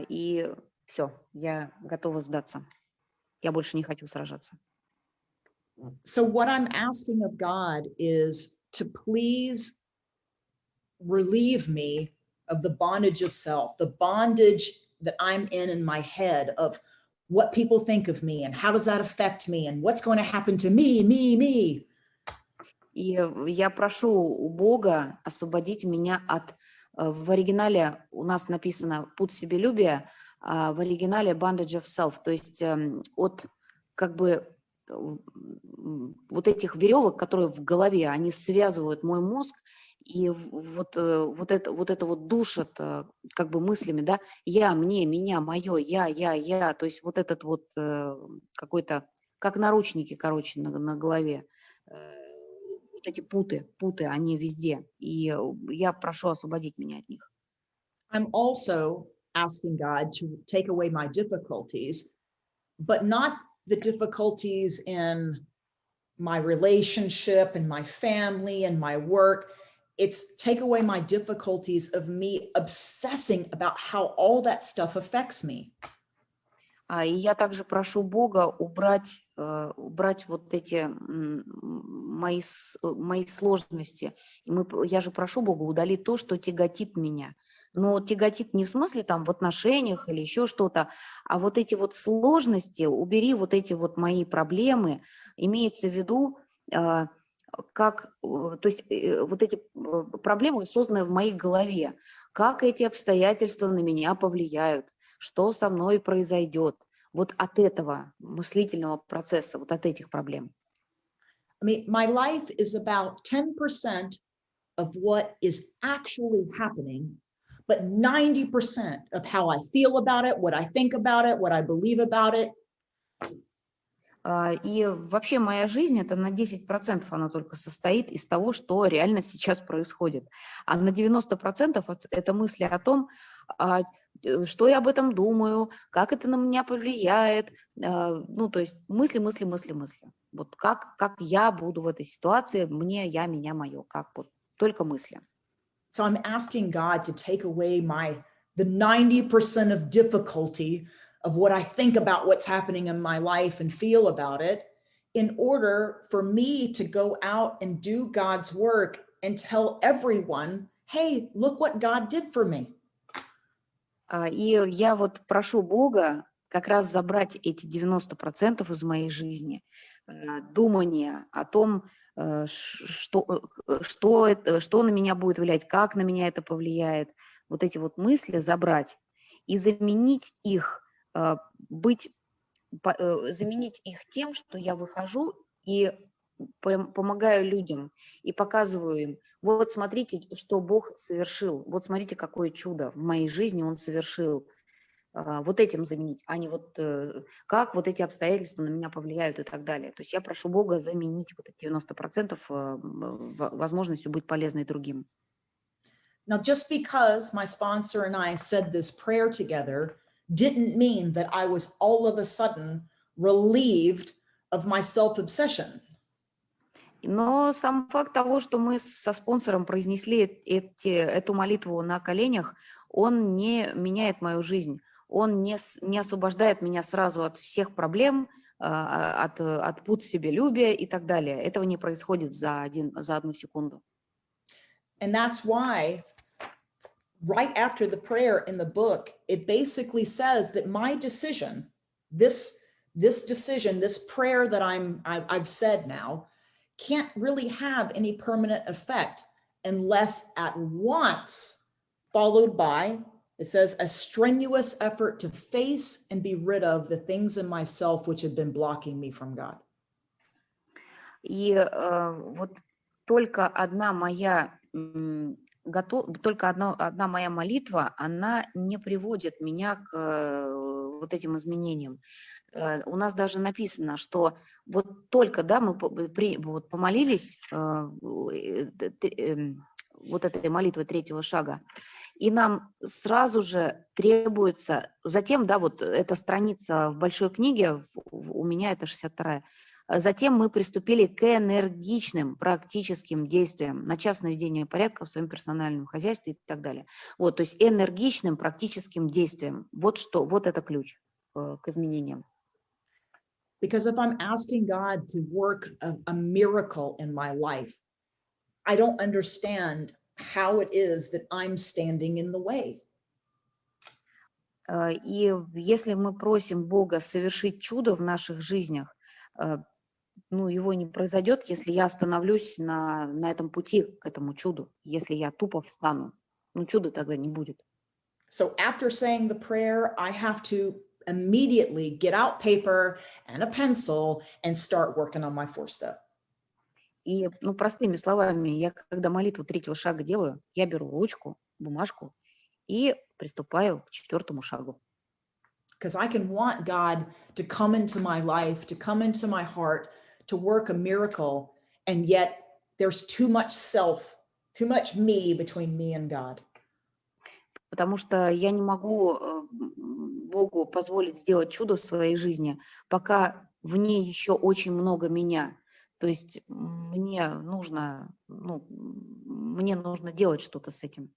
и все, я готова сдаться. Я больше не хочу сражаться. So what I'm asking of God is to please relieve me of the bondage of self, the bondage that I'm in my head of what people think of me and how does that affect me and what's going to happen to me. И я прошу у Бога освободить меня от... В оригинале у нас написано «путь себелюбия», а в оригинале «bondage of self», то есть от как бы вот этих веревок, которые в голове, они связывают мой мозг, и вот это вот душат как бы мыслями, да, я, мне, меня, мое, я, то есть вот этот вот какой-то, как наручники, короче, на голове. Вот эти путы, они везде, и я прошу освободить меня от них. I'm also asking God to take away my difficulties, but not the difficulties in my relationship and my family and my work. It's take away my difficulties of me obsessing about how all that stuff affects me. И я также прошу Бога убрать вот эти мои сложности. Я же прошу Бога удалить то, что тяготит меня. Но тяготит не в смысле там в отношениях или еще что-то, а вот эти вот сложности, убери вот эти вот мои проблемы, имеется в виду, то есть вот эти проблемы, созданные в моей голове, как эти обстоятельства на меня повлияют, что со мной произойдет. Вот от этого мыслительного процесса, вот от этих проблем. I mean, my life is about 10% of what is actually happening, but 90% of how I feel about it, what I think about it, what I believe about it. И вообще моя жизнь, это на 10% она только состоит из того, что реально сейчас происходит. А на 90% это мысли о том, что я об этом думаю, как это на меня повлияет. Ну, то есть мысли. Вот как я буду в этой ситуации, мне, я, меня, мое, как вот, только мысли. So I'm asking God to take away the 90% of difficulty of what I think about what's happening in my life and feel about it, in order for me to go out and do God's work and tell everyone, hey, look what God did for me. И я вот прошу Бога как раз забрать эти 90% из моей жизни, думание о том, что на меня будет влиять, как на меня это повлияет, вот эти вот мысли забрать и заменить их тем, что я выхожу и помогаю людям и показываю им, вот смотрите, что Бог совершил, вот смотрите, какое чудо в моей жизни Он совершил. Вот этим заменить, а не вот как вот эти обстоятельства на меня повлияют и так далее. То есть я прошу Бога заменить вот эти 90% возможностью быть полезной другим. Now, just because my sponsor and I said this prayer together didn't mean that I was all of a sudden relieved of my self-obsession. Но сам факт того, что мы со спонсором произнесли эту молитву на коленях, он не меняет мою жизнь. Он не освобождает меня сразу от всех проблем, от пут себелюбия и так далее. Этого не происходит за одну секунду. And that's why right after the prayer in the book, it basically says that my decision, this decision, this prayer that I've said now, can't really have any permanent effect unless at once followed by, it says, a strenuous effort to face and be rid of the things in myself which have been blocking me from God. И вот только одна моя молитва, она не приводит меня к вот этим изменениям. У нас даже написано, что вот только, да, мы помолились вот этой молитвой третьего шага, и нам сразу же требуется, затем, да, вот эта страница в большой книге, у меня это 62-я, затем мы приступили к энергичным практическим действиям, начав с наведения порядка в своем персональном хозяйстве и так далее. Вот, то есть энергичным практическим действиям. Вот это ключ к изменениям. Because if I'm asking God to work a miracle in my life, I don't understand how it is that I'm standing in the way. И если мы просим Бога совершить чудо в наших жизнях, ну, его не произойдет, если я остановлюсь на этом пути к этому чуду, если я тупо встану. Ну, чуда тогда не будет. So after saying the prayer, I have to immediately get out paper and a pencil and start working on my fourth step. И, ну, простыми словами, я когда молитву третьего шага делаю, я беру ручку, бумажку и приступаю к четвертому шагу. Because I can want God to come into my life, to come into my heart, to work a miracle, and yet there's too much self, too much me between me and God. Потому что я не могу Богу позволить сделать чудо в своей жизни, пока в ней еще очень много меня. То есть мне нужно делать что-то с этим.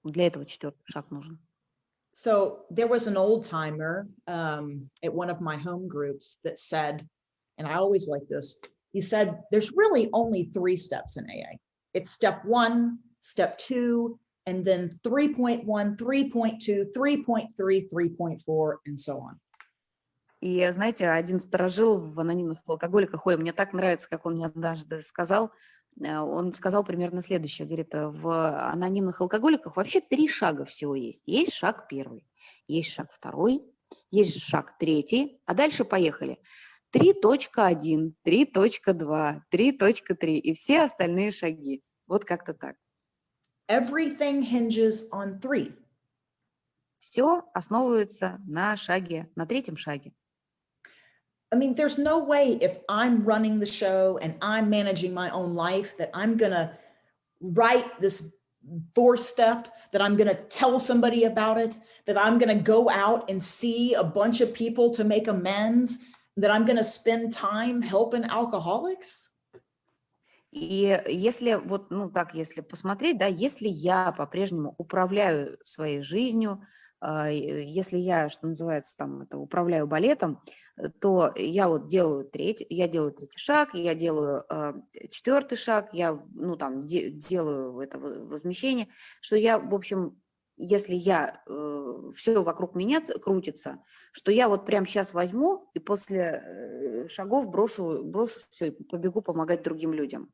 Для этого четвертый шаг нужен. So there was an old timer at one of my home groups that said, and I always like this, he said, there's really only 3 steps in AA. It's step 1, step 2, and then 3.1, 3.2, 3.3, 3.4, and so on. И, знаете, один старожил в анонимных алкоголиках, мне так нравится, как он мне однажды сказал, он сказал примерно следующее, говорит, в анонимных алкоголиках вообще 3 шага всего есть. Есть шаг 1, есть шаг 2, есть шаг 3, а дальше поехали. 3.1, 3.2, 3.3 и все остальные шаги. Вот как-то так. Everything hinges on 3. Все основывается на 3-м шаге. I mean, there's no way if I'm running the show and I'm managing my own life that I'm going to write this 4th step, that I'm going to tell somebody about it, that I'm going to go out and see a bunch of people to make amends, that I'm going to spend time helping alcoholics. И если если посмотреть, да, если я по-прежнему управляю своей жизнью, если я, что называется, управляю балетом, то я делаю третий шаг, я делаю 4-й шаг, я, делаю это возмещение, что я, в общем, если все вокруг меня крутится, что я прямо сейчас возьму и после шагов брошу все и побегу помогать другим людям.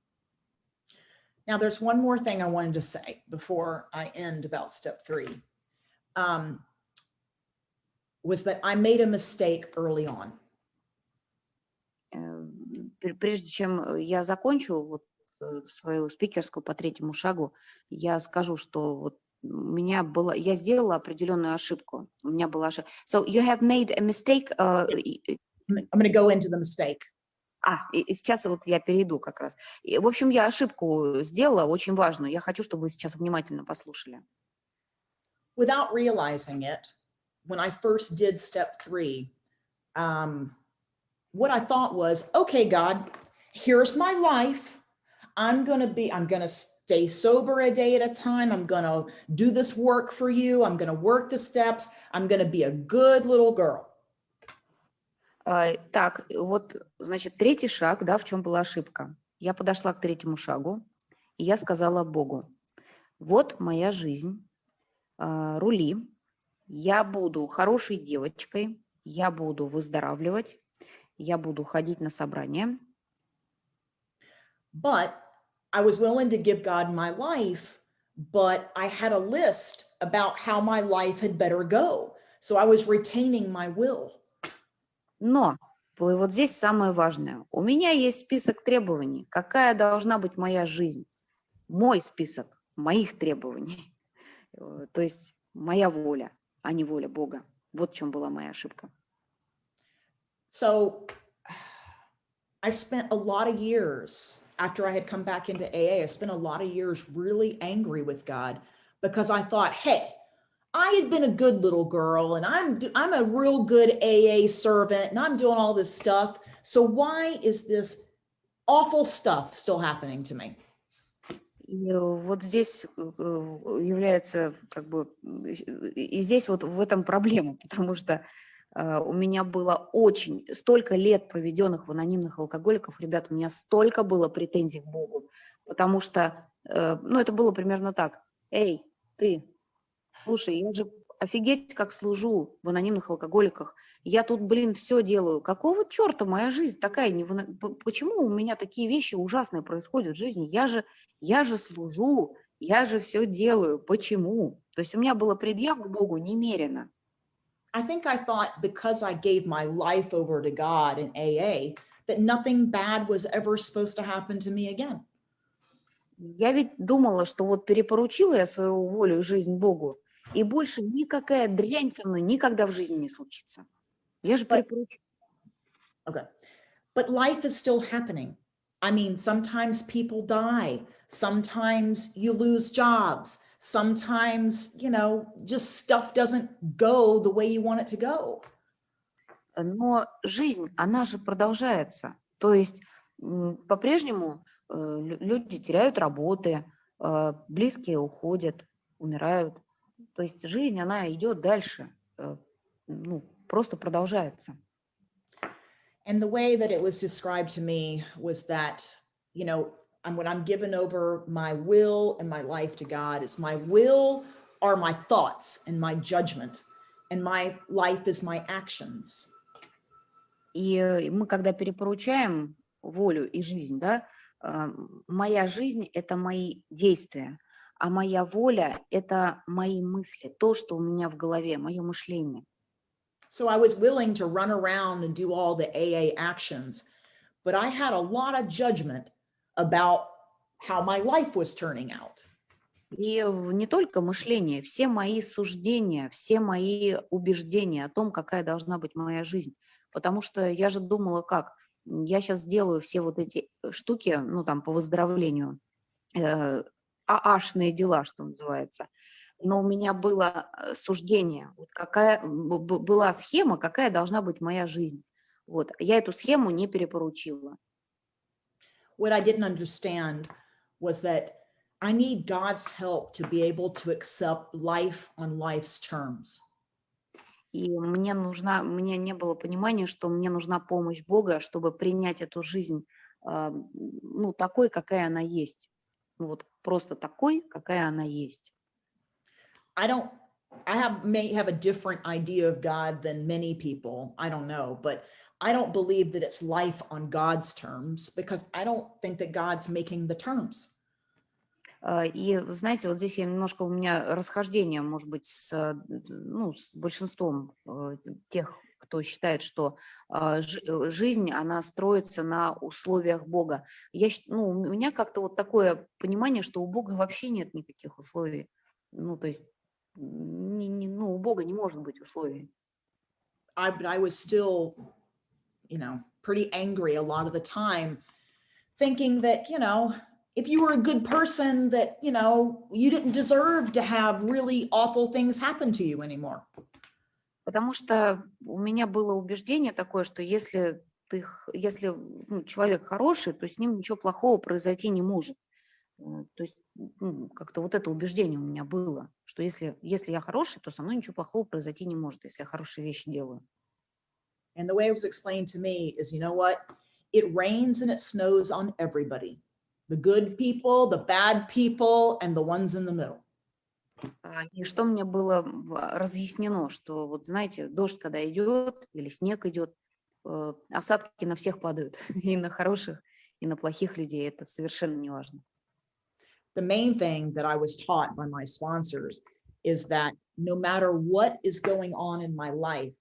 Now, there's one more thing I wanted to say before I end about step 3. Was that I made a mistake early on. Прежде чем я закончу свою спикерскую по 3-му шагу, я скажу, что я сделала определенную ошибку. У меня была ошибка. So you have made a mistake. I'm going to go into the mistake. И сейчас вот я перейду как раз. И, в общем, я ошибку сделала, очень важную. Я хочу, чтобы вы сейчас внимательно послушали. Without realizing it, when I first did step 3, what I thought was, okay, God, here's my life. I'm going to stay sober a day at a time. I'm going to do this work for you. I'm going to work the steps. I'm going to be a good little girl. Так, вот, значит, третий шаг, да, в чем была ошибка. Я подошла к третьему шагу, и я сказала Богу, вот моя жизнь, рули, я буду хорошей девочкой, я буду выздоравливать, я буду ходить на собрания. But I was willing to give God my life, but I had a list about how my life had better go. So I was retaining my will. Но вот здесь самое важное. У меня есть список требований. Какая должна быть моя жизнь? Мой список моих требований. То есть моя воля, а не воля Бога. Вот в чем была моя ошибка. So I spent a lot of years after I had come back into AA, I spent a lot of years really angry with God because I thought, hey, I had been a good little girl and I'm a real good AA servant and I'm doing all this stuff. So why is this awful stuff still happening to me? И вот здесь является как бы, и здесь вот в этом проблема, потому что у меня было столько лет проведенных в анонимных алкоголиков, ребят, у меня столько было претензий к Богу, потому что, ну, это было примерно так. Эй, ты, слушай, я же офигеть как служу в анонимных алкоголиках, я тут, блин, все делаю. Какого черта моя жизнь такая? Почему у меня такие вещи ужасные происходят в жизни? Я же служу, я же все делаю. Почему? То есть у меня было предъяв к Богу немерено. I think I thought because I gave my life over to God in AA, that nothing bad was ever supposed to happen to me again. Я ведь думала, что вот перепоручила я свою волю и жизнь Богу, и больше никакая дрянь со мной никогда в жизни не случится. Я же перепоручила. Okay. But life is still happening. I mean, sometimes people die. Sometimes you lose jobs. Sometimes, just stuff doesn't go the way you want it to go. Но жизнь, она же продолжается. То есть по-прежнему люди теряют работы, близкие уходят, умирают. То есть жизнь, она идет дальше, просто продолжается. And the way that it was described to me was that, when I'm given over my will and my life to God, it's my will are my thoughts and my judgment, and my life is my actions. И мы, когда перепоручаем волю и жизнь, да, моя жизнь – это мои действия, а моя воля – это мои мысли, то, что у меня в голове, мое мышление. So I was willing to run around and do all the AA actions, but I had a lot of judgment about how my life was turning out. И не только мышление, все мои суждения, все мои убеждения о том, какая должна быть моя жизнь. Потому что я же думала, как, я сейчас сделаю все вот эти штуки, по выздоровлению, ААшные дела, что называется. Но у меня было суждение, вот была схема, какая должна быть моя жизнь. Вот. Я эту схему не перепоручила. What I didn't understand was that I need God's help to be able to accept life on life's terms. И мне не было понимания, что мне нужна помощь Бога, чтобы принять эту жизнь, такой, какая она есть. Вот просто такой, какая она есть. I may have a different idea of God than many people. I don't know, but I don't believe that it's life on God's terms because I don't think that God's making the terms. И, знаете, вот здесь немножко у меня расхождение, может быть, с большинством тех, кто считает, что жизнь, она строится на условиях Бога. У меня как-то вот такое понимание, что у Бога вообще нет никаких условий. То есть, у Бога не может быть условий. But I was still, pretty angry a lot of the time, thinking that, you know, if you were a good person, that, you know, you didn't deserve to have really awful things happen to you anymore. Потому что у меня было убеждение такое, что если человек хороший, то с ним ничего плохого произойти не может. То есть как-то вот это убеждение у меня было, что если я хороший, то со мной ничего плохого произойти не может, если я хорошие вещи делаю. And the way it was explained to me is, you know what? It rains and it snows on everybody. The good people, the bad people, and the ones in the middle. И что мне было разъяснено, что вот знаете, дождь когда идет или снег идет, осадки на всех падают, и на хороших, и на плохих людей, это совершенно не важно. The main thing that I was taught by my sponsors is that no matter what is going on in my life,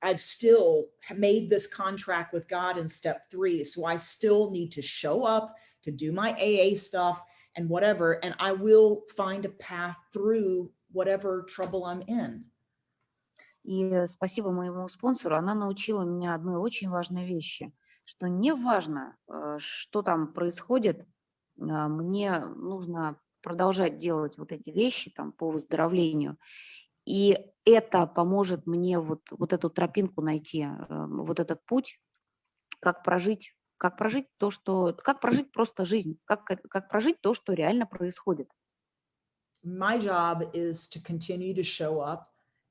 I've still made this contract with God in step 3. So I still need to show up to do my AA stuff and whatever, and I will find a path through whatever trouble I'm in. И спасибо моему спонсору, она научила меня одной очень важной вещи, что не важно, что там происходит, мне нужно продолжать делать вот эти вещи там по выздоровлению, и это поможет мне вот эту тропинку найти, вот этот путь, как прожить просто жизнь, как прожить то, что реально происходит. My job is to continue to show up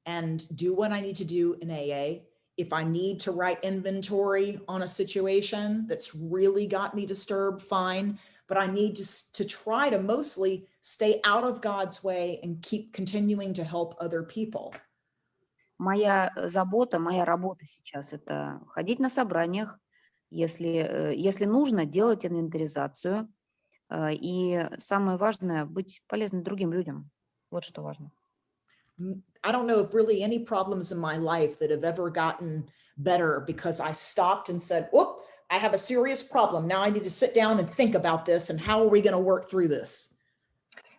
and do what I need to do in AA. If I need to write inventory on a situation that's really got me disturbed, fine. But I need to try to mostly stay out of God's way and keep continuing to help other people. Моя работа сейчас – это ходить на собраниях, если нужно, делать инвентаризацию. И самое важное – быть полезным другим людям. Вот что важно. I don't know if really any problems in my life that have ever gotten better because I stopped and said, whoop, I have a serious problem. Now I need to sit down and think about this and how are we going to work through this?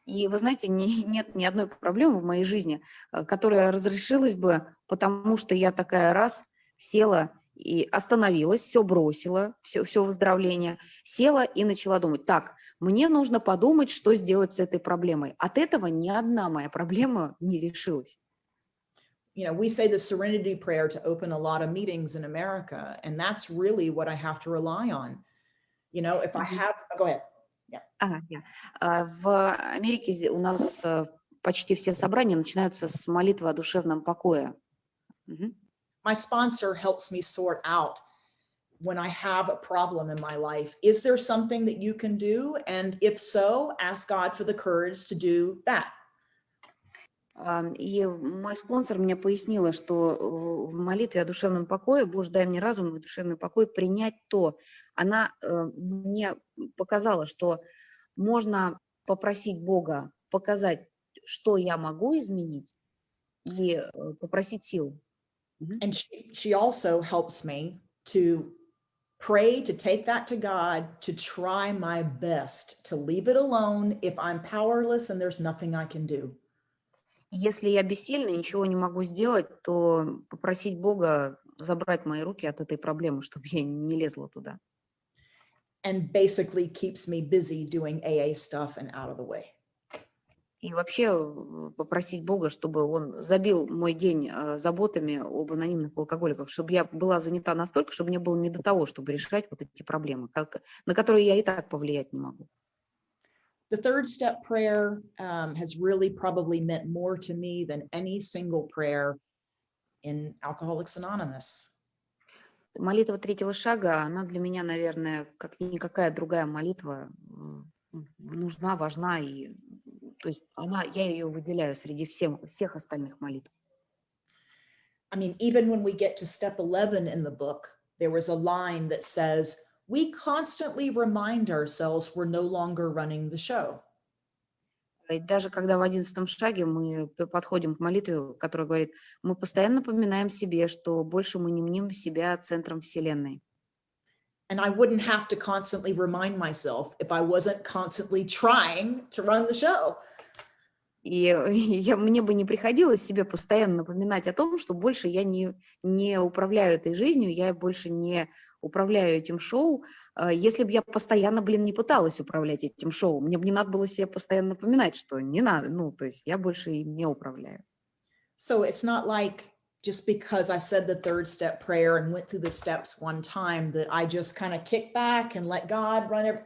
И вы знаете, нет ни одной проблемы в моей жизни, которая разрешилась бы, потому что я такая раз села и остановилась, все бросила, все выздоровление, села и начала думать, так, мне нужно подумать, что сделать с этой проблемой. От этого ни одна моя проблема не решилась. You know, we say the Serenity Prayer to open a lot of meetings in America, and that's really what I have to rely on. You know, if I have, go ahead. В Америке у нас почти все собрания начинаются с молитвы о душевном покое. My sponsor helps me sort out when I have a problem in my life. Is there something that you can do? And if so, ask God for the courage to do that. И мой спонсор мне пояснила, что в молитве о душевном покое, Боже, дай мне разум и душевный покой, принять то. Она мне показала, что можно попросить Бога показать, что я могу изменить, и попросить сил. And she also helps me to pray, to take that to God, to try my best, to leave it alone if I'm powerless and there's nothing I can do. Если я бессильна, ничего не могу сделать, то попросить Бога забрать мои руки от этой проблемы, чтобы я не лезла туда. And basically keeps me busy doing AA stuff and out of the way. И вообще попросить Бога, чтобы Он забил мой день заботами об анонимных алкоголиках, чтобы я была занята настолько, чтобы мне было не до того, чтобы решать вот эти проблемы, на которые я и так повлиять не могу. The third step prayer has really probably meant more to me than any single prayer in Alcoholics Anonymous. Молитва третьего шага, она для меня, наверное, как никакая другая молитва нужна, важна, и то есть я ее выделяю среди всех остальных молитв. I mean, even when we get to step 11 in the book, there was a line that says, we constantly remind ourselves we're no longer running the show. И даже когда в 11 шаге мы подходим к молитве, которая говорит, мы постоянно напоминаем себе, что больше мы не мним себя центром Вселенной. And I wouldn't have to constantly remind myself if I wasn't constantly trying to run the show. И мне бы не приходилось себе постоянно напоминать о том, что больше я не управляю этой жизнью, я больше не управляю этим шоу, если бы я постоянно, не пыталась управлять этим шоу, мне бы не надо было себе постоянно напоминать, что не надо, то есть я больше им не управляю. So it's not like just because I said the third step prayer and went through the steps one time that I just kind of kick back and let God run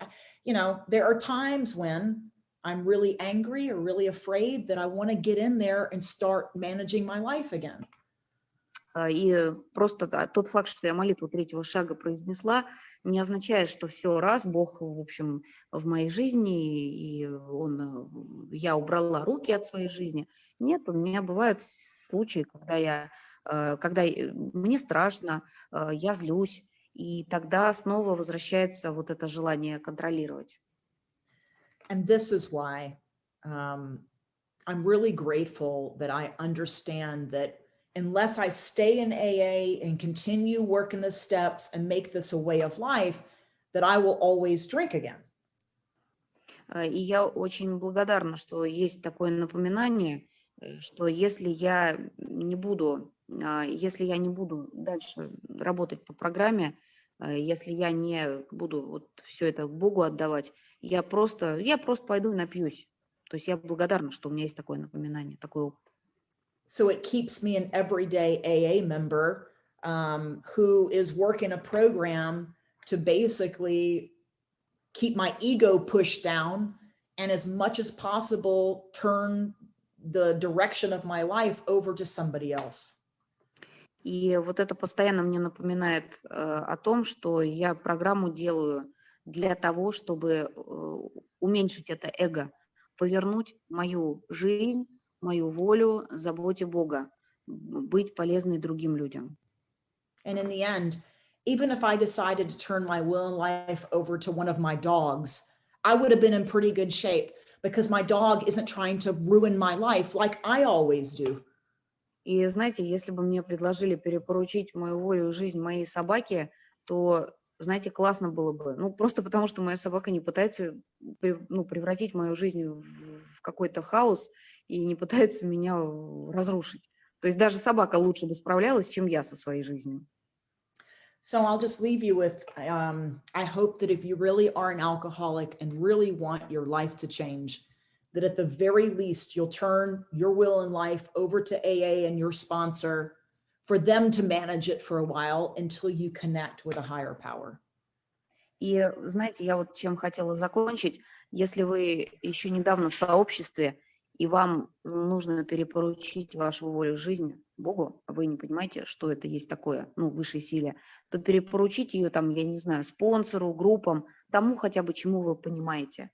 there are times when I'm really angry or really afraid that I want to get in there and start managing my life again. И просто тот факт, что я молитву третьего шага произнесла, не означает, что все раз Бог, в общем, в моей жизни, и я убрала руки от своей жизни. Нет, у меня бывают случаи, когда мне страшно, я злюсь, и тогда снова возвращается вот это желание контролировать. And this is why I'm really grateful that I understand that unless I stay in AA and continue working the steps and make this a way of life, that I will always drink again. И я очень благодарна, что есть такое напоминание, что если я не буду дальше работать по программе, если я не буду вот все это Богу отдавать, я просто пойду и напьюсь. То есть я благодарна, что у меня есть такое напоминание, такой опыт. So it keeps me an everyday AA member who is working a program to basically keep my ego pushed down and as much as possible turn the direction of my life over to somebody else. И вот это постоянно мне напоминает о том, что я программу делаю для того, чтобы уменьшить это эго, повернуть мою жизнь, мою волю заботе Бога, быть полезной другим людям. And in the end, even if I decided to turn my will and life over to one of my dogs, I would have been in pretty good shape because my dog isn't trying to ruin my life like I always do. И знаете, если бы мне предложили перепоручить мою волю и жизнь моей собаке, то, знаете, классно было бы. Просто потому, что моя собака не пытается превратить мою жизнь в какой-то хаос и не пытается меня разрушить. То есть даже собака лучше бы справлялась, чем я со своей жизнью. So I'll just leave you with, I hope that if you really are an alcoholic and really want your life to change, that at the very least, you'll turn your will and life over to AA and your sponsor for them to manage it for a while until you connect with a higher power. И знаете, я вот чем хотела закончить. Если вы еще недавно в сообществе, и вам нужно перепоручить вашу волю жизни Богу, а вы не понимаете, что это есть такое, высшей силе, то перепоручить ее там, я не знаю, спонсору, группам, тому хотя бы, чему вы понимаете.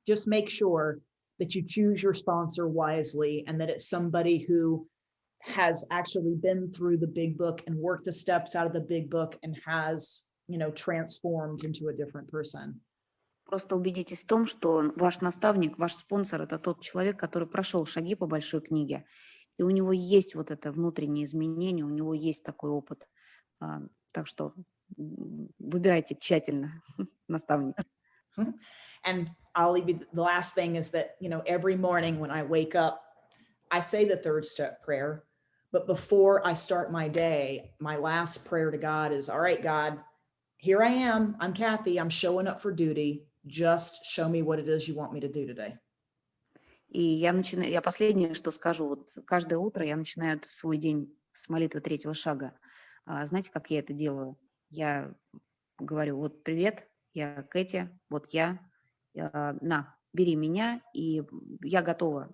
Just make sure that you choose your sponsor wisely and that it's somebody who has actually been through the big book and worked the steps out of the big book and has, transformed into a different person. Просто убедитесь в том, что ваш наставник, ваш спонсор – это тот человек, который прошел шаги по большой книге, и у него есть вот это внутреннее изменение, у него есть такой опыт. Так что выбирайте тщательно наставника. And I'll leave you, the last thing is that, every morning when I wake up, I say the third step prayer, but before I start my day, my last prayer to God is, all right, God, here I am. I'm Kathy. I'm showing up for duty. Just show me what it is you want me to do today. И я последнее, что скажу, вот каждое утро я начинаю свой день с молитвы третьего шага. Знаете, как я это делаю? Я говорю, вот привет, я Кэти, вот бери меня, и я готова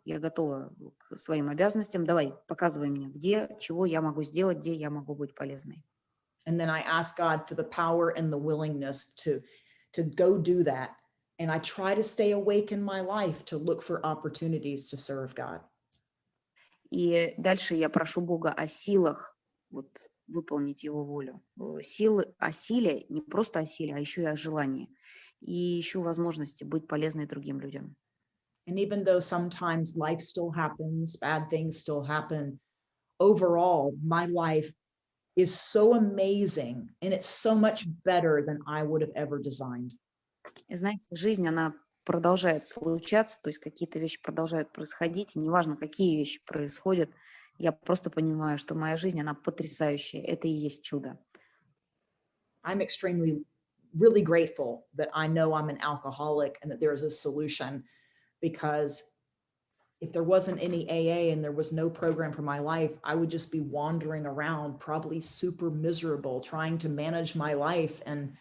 к своим обязанностям. Давай, показывай мне, чего я могу сделать, где я могу быть полезной. And then I ask God for the power and the willingness to go do that. And I try to stay awake in my life to look for opportunities to serve God. И дальше я прошу Бога о силах выполнить Его волю. Силы о силе, не просто о силе, а еще и о желании. И ищу возможности быть полезной другим людям. And even though sometimes life still happens, bad things still happen, overall, my life is so amazing and it's so much better than I would have ever designed. И знаете, жизнь, она продолжает случаться, то есть какие-то вещи продолжают происходить, и неважно, какие вещи происходят, я просто понимаю, что моя жизнь, она потрясающая, это и есть чудо. I'm extremely, really grateful that I know I'm an alcoholic and that there's a solution, because if there wasn't any AA and there was no program for my life, I would just be wandering around, probably super miserable, trying to manage my life, and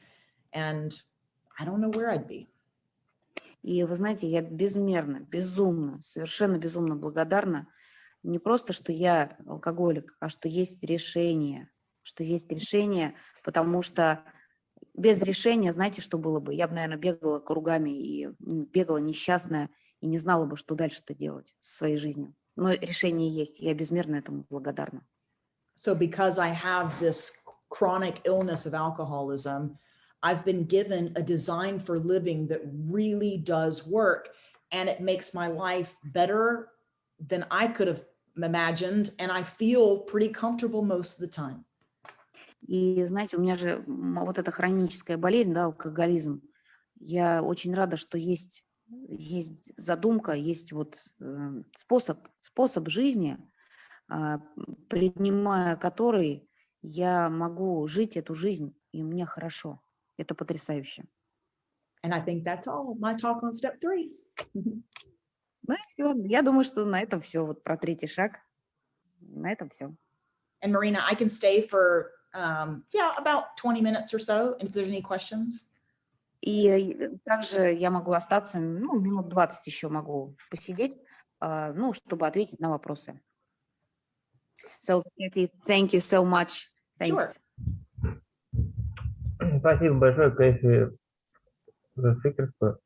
I don't know where I'd be. И вы знаете, я безмерно, безумно, совершенно безумно благодарна. Не просто, что я алкоголик, а что есть решение. Что есть решение, потому что без решения, знаете, что было бы? Я бы, наверное, бегала кругами и бегала несчастная, и не знала бы, что дальше-то делать со своей жизнью. Но решение есть, я безмерно этому благодарна. So because I have this chronic illness of alcoholism, I've been given a design for living that really does work, and it makes my life better than I could have imagined, and I feel pretty comfortable most of the time. И знаете, у меня же вот эта хроническая болезнь, да, алкоголизм. Я очень рада, что есть задумка, есть вот способ жизни, принимая который я могу жить эту жизнь, и мне хорошо. Это потрясающе. And I think that's all my talk on step 3. Ну и все. Я думаю, что на этом все. Вот про третий шаг. На этом все. And Marina, I can stay for about 20 minutes or so, and if there's any questions. И также я могу остаться, минут 20 еще могу посидеть, чтобы ответить на вопросы. So, Kathy, thank you so much. Thanks. Sure. Спасибо большое, Кэффи, за спикерство.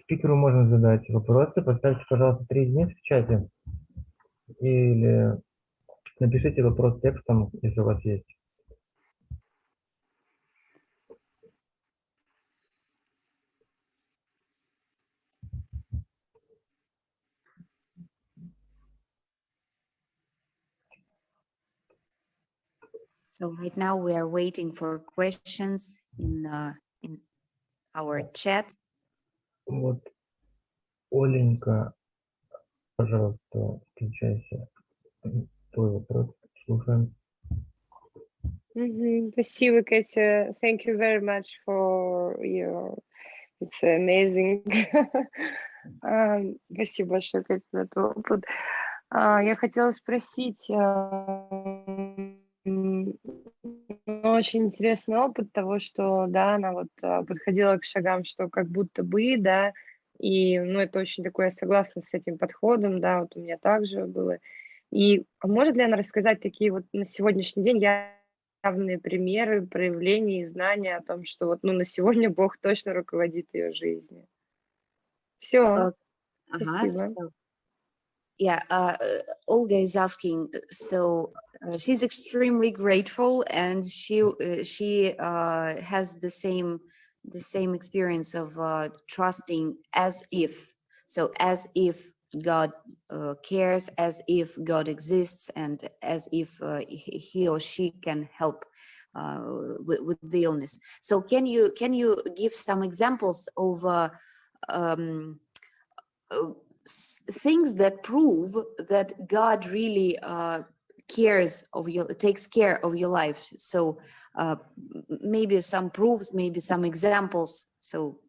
Спикеру можно задать вопросы. Поставьте, пожалуйста, 3 единицы в чате. Или напишите вопрос текстом, если у вас есть. So right now we are waiting for questions in our chat. Вот, Оленька, пожалуйста, включайся. Твой вопрос. Слушаем. Спасибо, Катя. Thank you very much for your... It's amazing. Спасибо большое, Катя, за этот опыт. Я хотела спросить, очень интересный опыт того, что, да, она вот подходила к шагам, что как будто бы, да, и, это очень такое, я согласна с этим подходом, да, вот у меня также было. И может ли она рассказать такие вот на сегодняшний день явные примеры проявления и знания о том, что вот, на сегодня Бог точно руководит ее жизнью? Все. Спасибо. Yeah, Olga is asking, so she's extremely grateful, and she has the same experience of trusting as if God cares, as if God exists, and as if he or she can help with the illness. So can you give some examples of things that prove that God really takes care of your life? So maybe some proofs, maybe some examples, so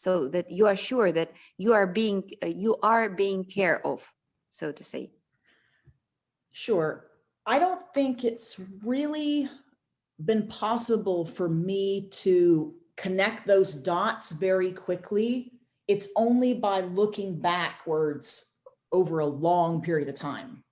that you are sure that you are being cared of, so to say. Sure. I don't think it's really been possible for me to connect those dots very quickly. It's only by looking backwards over a long period of time.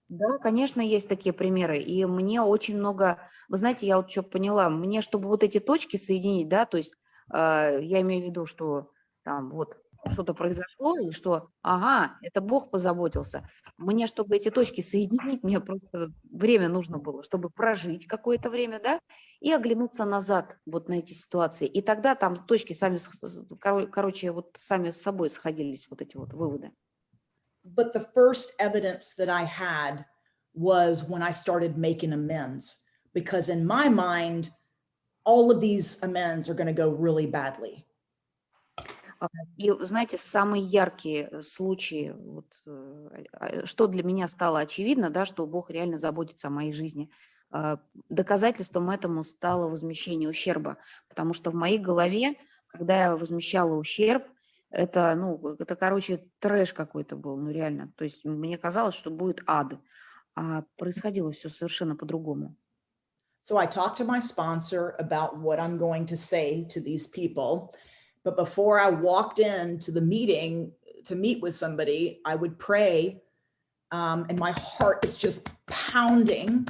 Да, конечно, есть такие примеры, и мне очень много, вы знаете, я вот что поняла, мне, чтобы вот эти точки соединить, да, то есть я имею в виду, что там вот что-то произошло, и что, это Бог позаботился. Мне, чтобы эти точки соединить, мне просто время нужно было, чтобы прожить какое-то время, да, и оглянуться назад вот на эти ситуации. И тогда там точки сами, вот сами с собой сходились, вот эти вот выводы. But the first evidence that I had was when I started making amends, because in my mind, all of these amends are going to go really badly. И, знаете, самые яркие случаи, вот, что для меня стало очевидно, да, что Бог реально заботится о моей жизни, Доказательством этому стало возмещение ущерба, потому что в моей голове, когда я возмещала ущерб, это, короче, трэш какой-то был, ну, реально. То есть мне казалось, что будет ад, а происходило все совершенно по-другому. So I talked to my sponsor about what I'm going to say to these people. But before I walked into the meeting to meet with somebody, I would pray, and my heart is just pounding.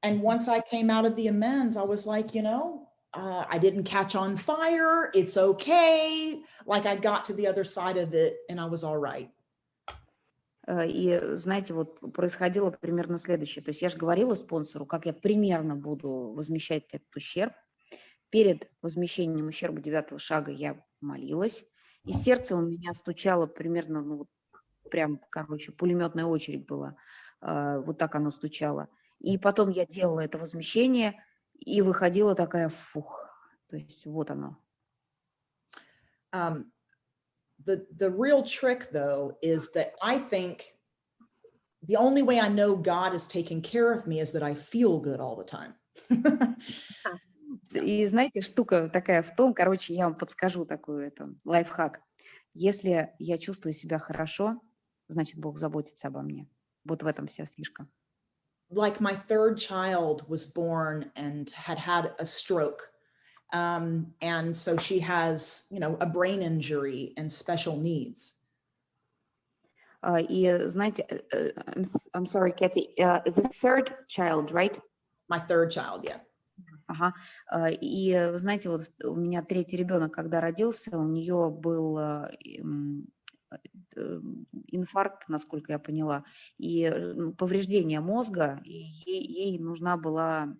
And once I came out of the amends, I was like, I didn't catch on fire. It's okay. Like I got to the other side of it and I was all right. И, знаете, вот происходило примерно следующее. То есть я же говорила спонсору, как я примерно буду возмещать этот ущерб. Перед возмещением ущерба 9-го шага я молилась, и сердце у меня стучало примерно, прям, короче, пулеметная очередь была. Вот так оно стучало. И потом я делала это возмещение, и выходила такая, фух, то есть вот оно. The real trick, though, is that I think the only way I know God is taking care of me is that I feel good all the time. И знаете, штука такая в том, короче, я вам подскажу такой лайфхак. Если я чувствую себя хорошо, значит, Бог заботится обо мне. Вот в этом вся фишка. Like my third child was born and had a stroke. And so she has, a brain injury and special needs. И знаете, I'm sorry, Katy, the third child, right? My third child, yeah. Ага. И знаете, вот у меня третий ребенок, когда родился, у нее был инфаркт, насколько я поняла, и повреждение мозга, и ей нужна была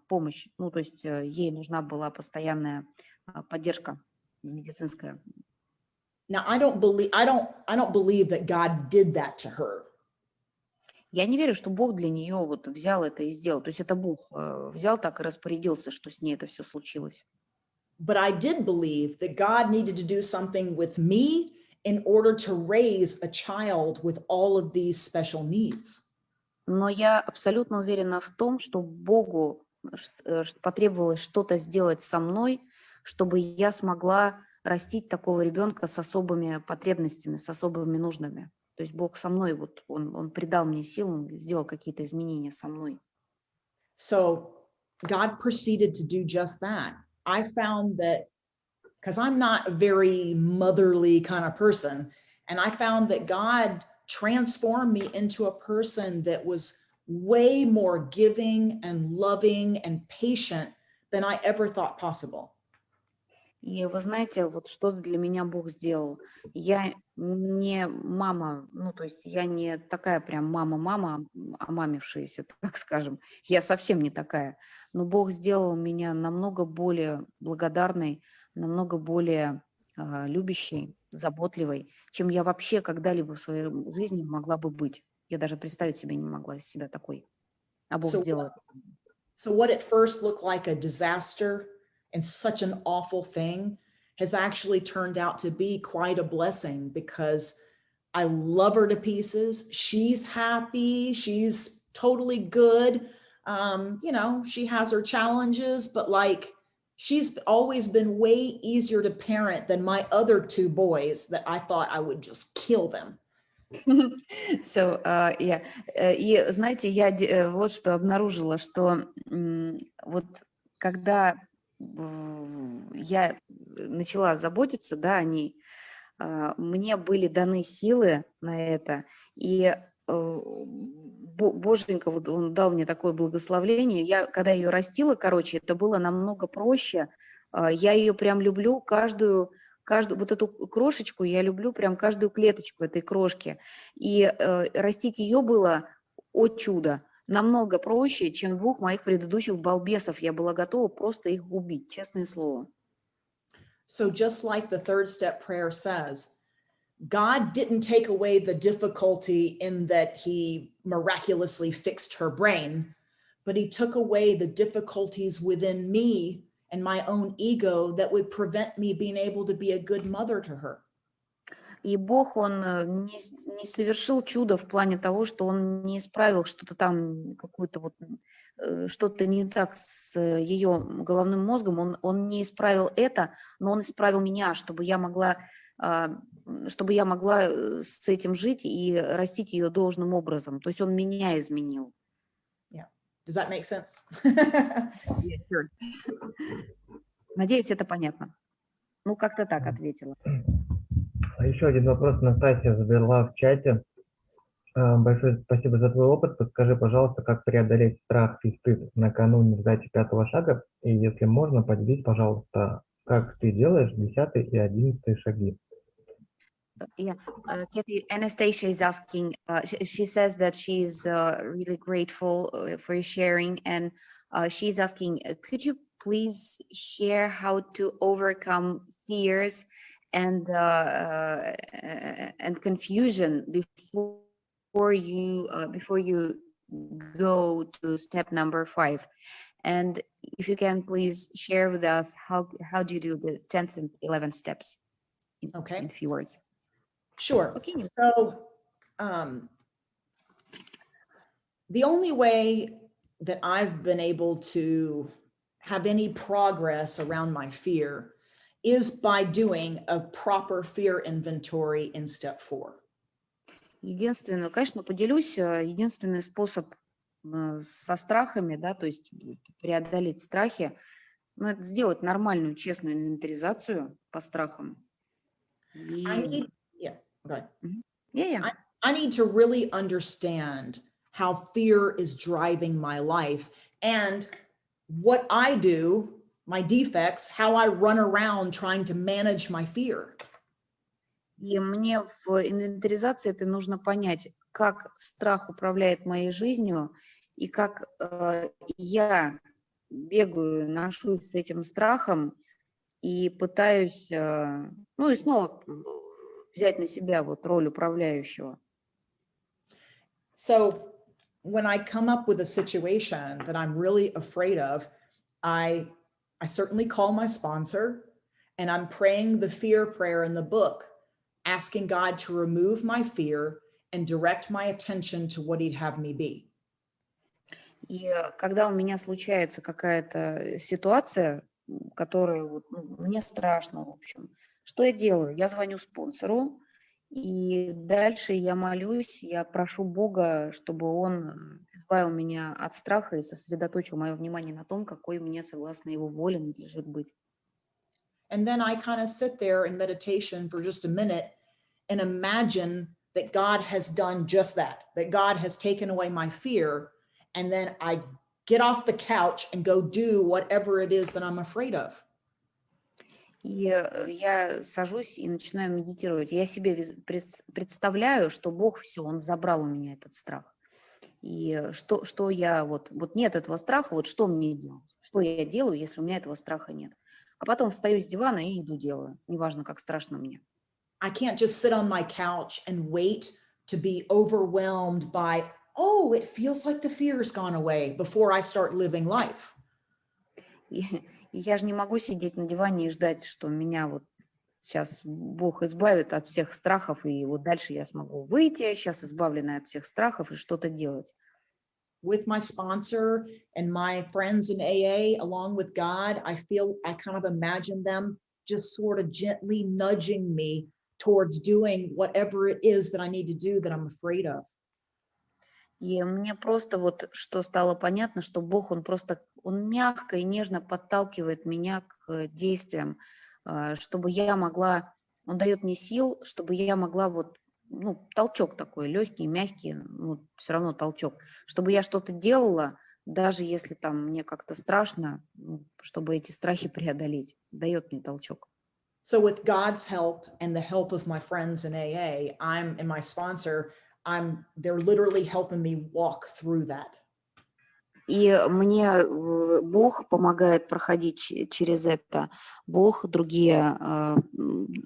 помощь, то есть ей нужна была постоянная поддержка медицинская. Now I don't believe that God did that to her. Я не верю, что Бог для нее вот взял это и сделал. То есть это Бог взял так и распорядился, что с ней это все случилось. But I did believe that God needed to do something with me in order to raise a child with all of these special needs. Но я абсолютно уверена в том, что Богу потребовалось что-то сделать со мной, чтобы я смогла растить такого ребенка с особыми потребностями, с особыми нуждами. То есть Бог со мной, вот он придал мне сил, он сделал какие-то изменения со мной. So God proceeded to do just that. I found that, because I'm not a very motherly kind of person, and I found that God transformed me into a person that was way more giving and loving and patient than I ever thought possible. И вы знаете, вот что для меня Бог сделал. Я не мама, то есть я не такая прям мама-мама, омамившаяся, так скажем. Я совсем не такая. Но Бог сделал меня намного более благодарной, намного более любящей, заботливой, чем я вообще когда-либо в своей жизни могла бы быть. Я даже представить себе не могла из себя такой. А Бог сделал это. So what at first looked like a disaster and such an awful thing has actually turned out to be quite a blessing, because I love her to pieces. She's happy. She's totally good. She has her challenges, but she's always been way easier to parent than my other two boys that I thought I would just kill them. So, yeah. И знаете, я вот что обнаружила, что вот когда я начала заботиться, да, о ней, мне были даны силы на это, и Боженька, вот он дал мне такое благословение. Я, когда ее растила, короче, это было намного проще. Я ее прям люблю, каждую вот эту крошечку, я люблю прям каждую клеточку этой крошки. И растить ее было, о чудо, намного проще, чем двух моих предыдущих балбесов. Я была готова просто их убить, честное слово. So just like the third step prayer says, God didn't take away the difficulty in that he miraculously fixed her brain, but he took away the difficulties within me and my own ego that would prevent me being able to be a good mother to her. И Бог, Он не совершил чудо в плане того, что Он не исправил что-то там, какую-то вот, что-то не так с ее головным мозгом. Он не исправил это, но Он исправил меня, чтобы я могла с этим жить и растить ее должным образом. То есть Он меня изменил. Yeah. Does that make sense? Yes, sure. Надеюсь, это понятно. Ну, как-то так ответила. Еще один вопрос Настасья задала в чате. Большое спасибо за твой опыт. Подскажи, пожалуйста, как преодолеть страх и стыд накануне сдачи 5-го шага. И если можно, поделись, пожалуйста, как ты делаешь 10-й и 11-й шаги. Yeah, Kathy, Anastasia is asking, she says that she's really grateful for your sharing, and she's asking, could you please share how to overcome fears and confusion before you go to step number 5? And if you can please share with us how do you do the 10th and 11th steps in a few words. Sure. Okay. So the only way that I've been able to have any progress around my fear is by doing a proper fear inventory in step 4. Единственное, конечно, поделюсь, единственный способ со страхами, да, то есть преодолеть страхи, ну, это сделать нормальную, честную инвентаризацию по страхам. I need to really understand how fear is driving my life and what I do, my defects, how I run around trying to manage my fear. И мне в инвентаризации это нужно понять, как страх управляет моей жизнью и как я бегаю, ношусь с этим страхом и пытаюсь, ну и снова взять на себя вот роль управляющего. So when I come up with a situation that I'm really afraid of, I certainly call my sponsor and I'm praying the fear prayer in the book, asking God to remove my fear and direct my attention to what he'd have me be. И когда у меня случается какая-то ситуация, которая вот, мне страшно, в общем, что я делаю? Я звоню спонсору, и дальше я молюсь, я прошу Бога, чтобы Он избавил меня от страха и сосредоточил мое внимание на том, какой мне, согласно Его воле, надлежит быть. And then I kind of sit there in meditation for just a minute and imagine that God has done just that God has taken away my fear, and then I get off the couch and go do whatever it is that I'm afraid of. И я сажусь и начинаю медитировать. Я себе представляю, что Бог все, Он забрал у меня этот страх. И что я вот нет этого страха, вот что мне делать? Что я делаю, если у меня этого страха нет? А потом встаю с дивана и иду делаю. Неважно, как страшно мне. I can't just sit on my couch and wait to be overwhelmed by, oh, it feels like the fear's gone away before I start living life. И я же не могу сидеть на диване и ждать, что меня вот сейчас Бог избавит от всех страхов, и вот дальше я смогу выйти, сейчас избавленная от всех страхов, и что-то делать. With my sponsor and my friends in AA, along with God, I kind of imagine them just sort of gently nudging me towards doing whatever it is that I need to do that I'm afraid of. И мне просто вот что стало понятно, что Бог, Он мягко и нежно подталкивает меня к действиям, чтобы я могла, Он дает мне сил, чтобы я могла вот, толчок такой, легкий, мягкий, все равно толчок, чтобы я что-то делала, даже если там мне как-то страшно, чтобы эти страхи преодолеть, дает мне толчок. So with God's help and the help of my friends in AA, and my sponsor, they're literally helping me walk through that. И мне Бог помогает проходить через это. Бог, другие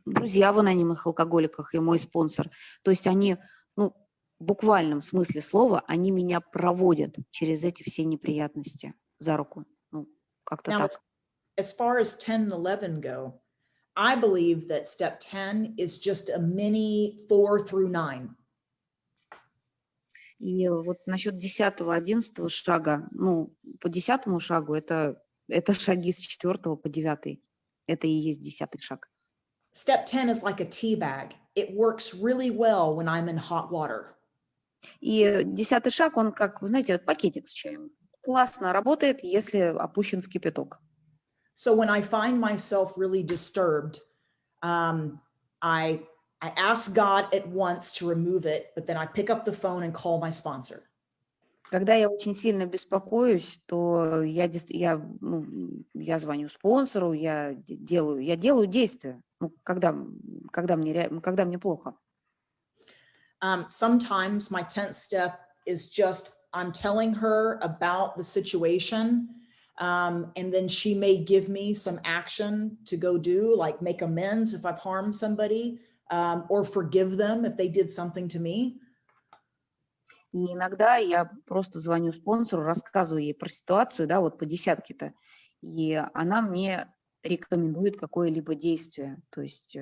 друзья в анонимных алкоголиках и мой спонсор. То есть они, в буквальном смысле слова, они меня проводят через эти все неприятности за руку. Как-то Now, так. as far as 10 and 11 go, I believe that step 10 is just a mini 4 through 9. И вот насчет 10-го, 11-го шага, ну, по 10-му шагу это шаги с 4 по 9. Это и есть 10-й шаг. Step 10 is like a tea bag. It works really well when I'm in hot water. И 10-й шаг, он как, вы знаете, пакетик с чаем. Классно работает, если опущен в кипяток. So when I find myself really disturbed, I ask God at once to remove it, but then I pick up the phone and call my sponsor. Когда я очень сильно беспокоюсь, то я звоню спонсору, я делаю действия, ну, когда мне плохо. Sometimes my 10th step is just I'm telling her about the situation, and then she may give me some action to go do, like make amends if I've harmed somebody, or forgive them if they did something to me. И иногда я просто звоню спонсору, рассказываю ей про ситуацию, да, вот по 10-ке-то, и она мне рекомендует какое-либо действие, то есть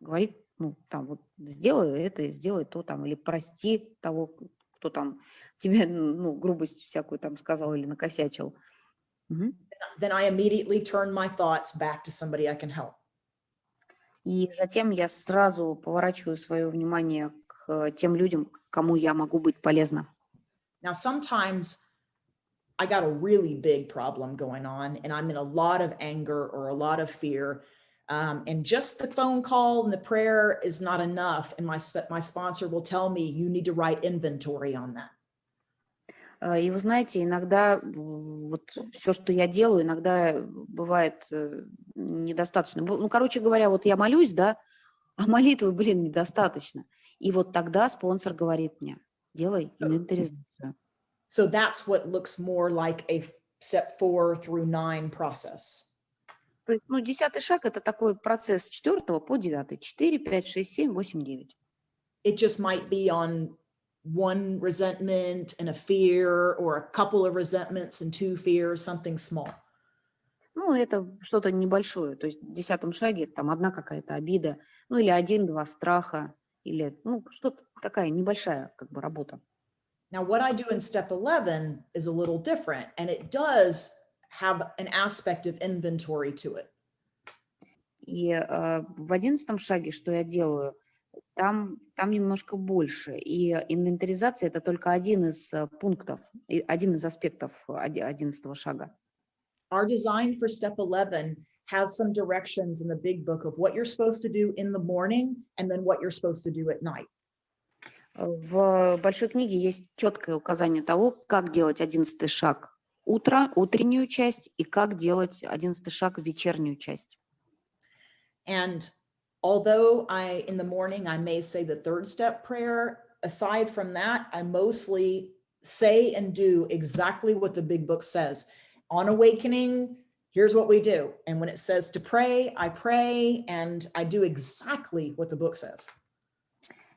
говорит, ну, там, вот, сделай это, сделай то, там, или прости того, кто там тебе, ну, грубость всякую там сказал или накосячил. Мгм. Then I immediately turn my thoughts back to somebody I can help. И затем я сразу поворачиваю свое внимание к тем людям, кому я могу быть полезна. Now, sometimes I got a really big problem going on and I'm in a lot of anger or a lot of fear. And just the phone call and the prayer is not enough. And my sponsor will tell me, you need to write inventory on that. И вы знаете, иногда вот все, что я делаю, иногда бывает недостаточно. Ну, короче говоря, вот я молюсь, да, а молитвы, недостаточно. И вот тогда спонсор говорит мне, делай инвентаризацию. So that's what looks more like a step 4 through 9 process. То есть, ну, 10-й шаг – это такой процесс с 4 по 9. 4, 5, 6, 7, 8, 9. It just might be on one resentment and a fear, or a couple of resentments and 2 fears, something small. Ну, это что-то небольшое. То есть в 10-м шаге там одна какая-то обида, ну, или 1-2 страха, или, ну, что-то такая небольшая как бы работа. Now, what I do in step 11 is a little different, and it does have an aspect of inventory to it. И в 11-м шаге, что я делаю, там немножко больше. И инвентаризация – это только один из пунктов, один из аспектов 11-го шага. Our design for step 11 has some directions in the big book of what you're supposed to do in the morning and then what you're supposed to do at night. В большой книге есть четкое указание того, как делать 11-й шаг утреннюю часть, и как делать 11-й шаг вечернюю часть. And although in the morning, I may say the 3rd step prayer, aside from that, I mostly say and do exactly what the big book says. On awakening, here's what we do. And when it says to pray, I pray, and I do exactly what the book says.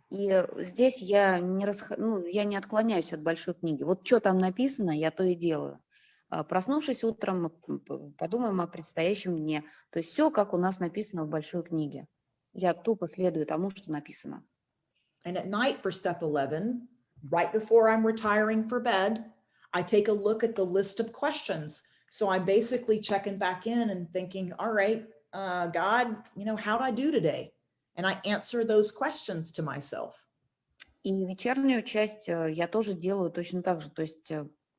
И здесь я не отклоняюсь от большой книги. Вот что там написано, я то и делаю. Проснувшись утром, мы подумаем о предстоящем дне. То есть все, как у нас написано в большой книге. Я тупо следую тому, что написано. And at night for step 11, right before I'm retiring for bed, I take a look at the list of questions. So I'm basically checking back in and thinking, all right, God, how'd I do today? And I answer those questions to myself. И вечернюю часть я тоже делаю точно так же. То есть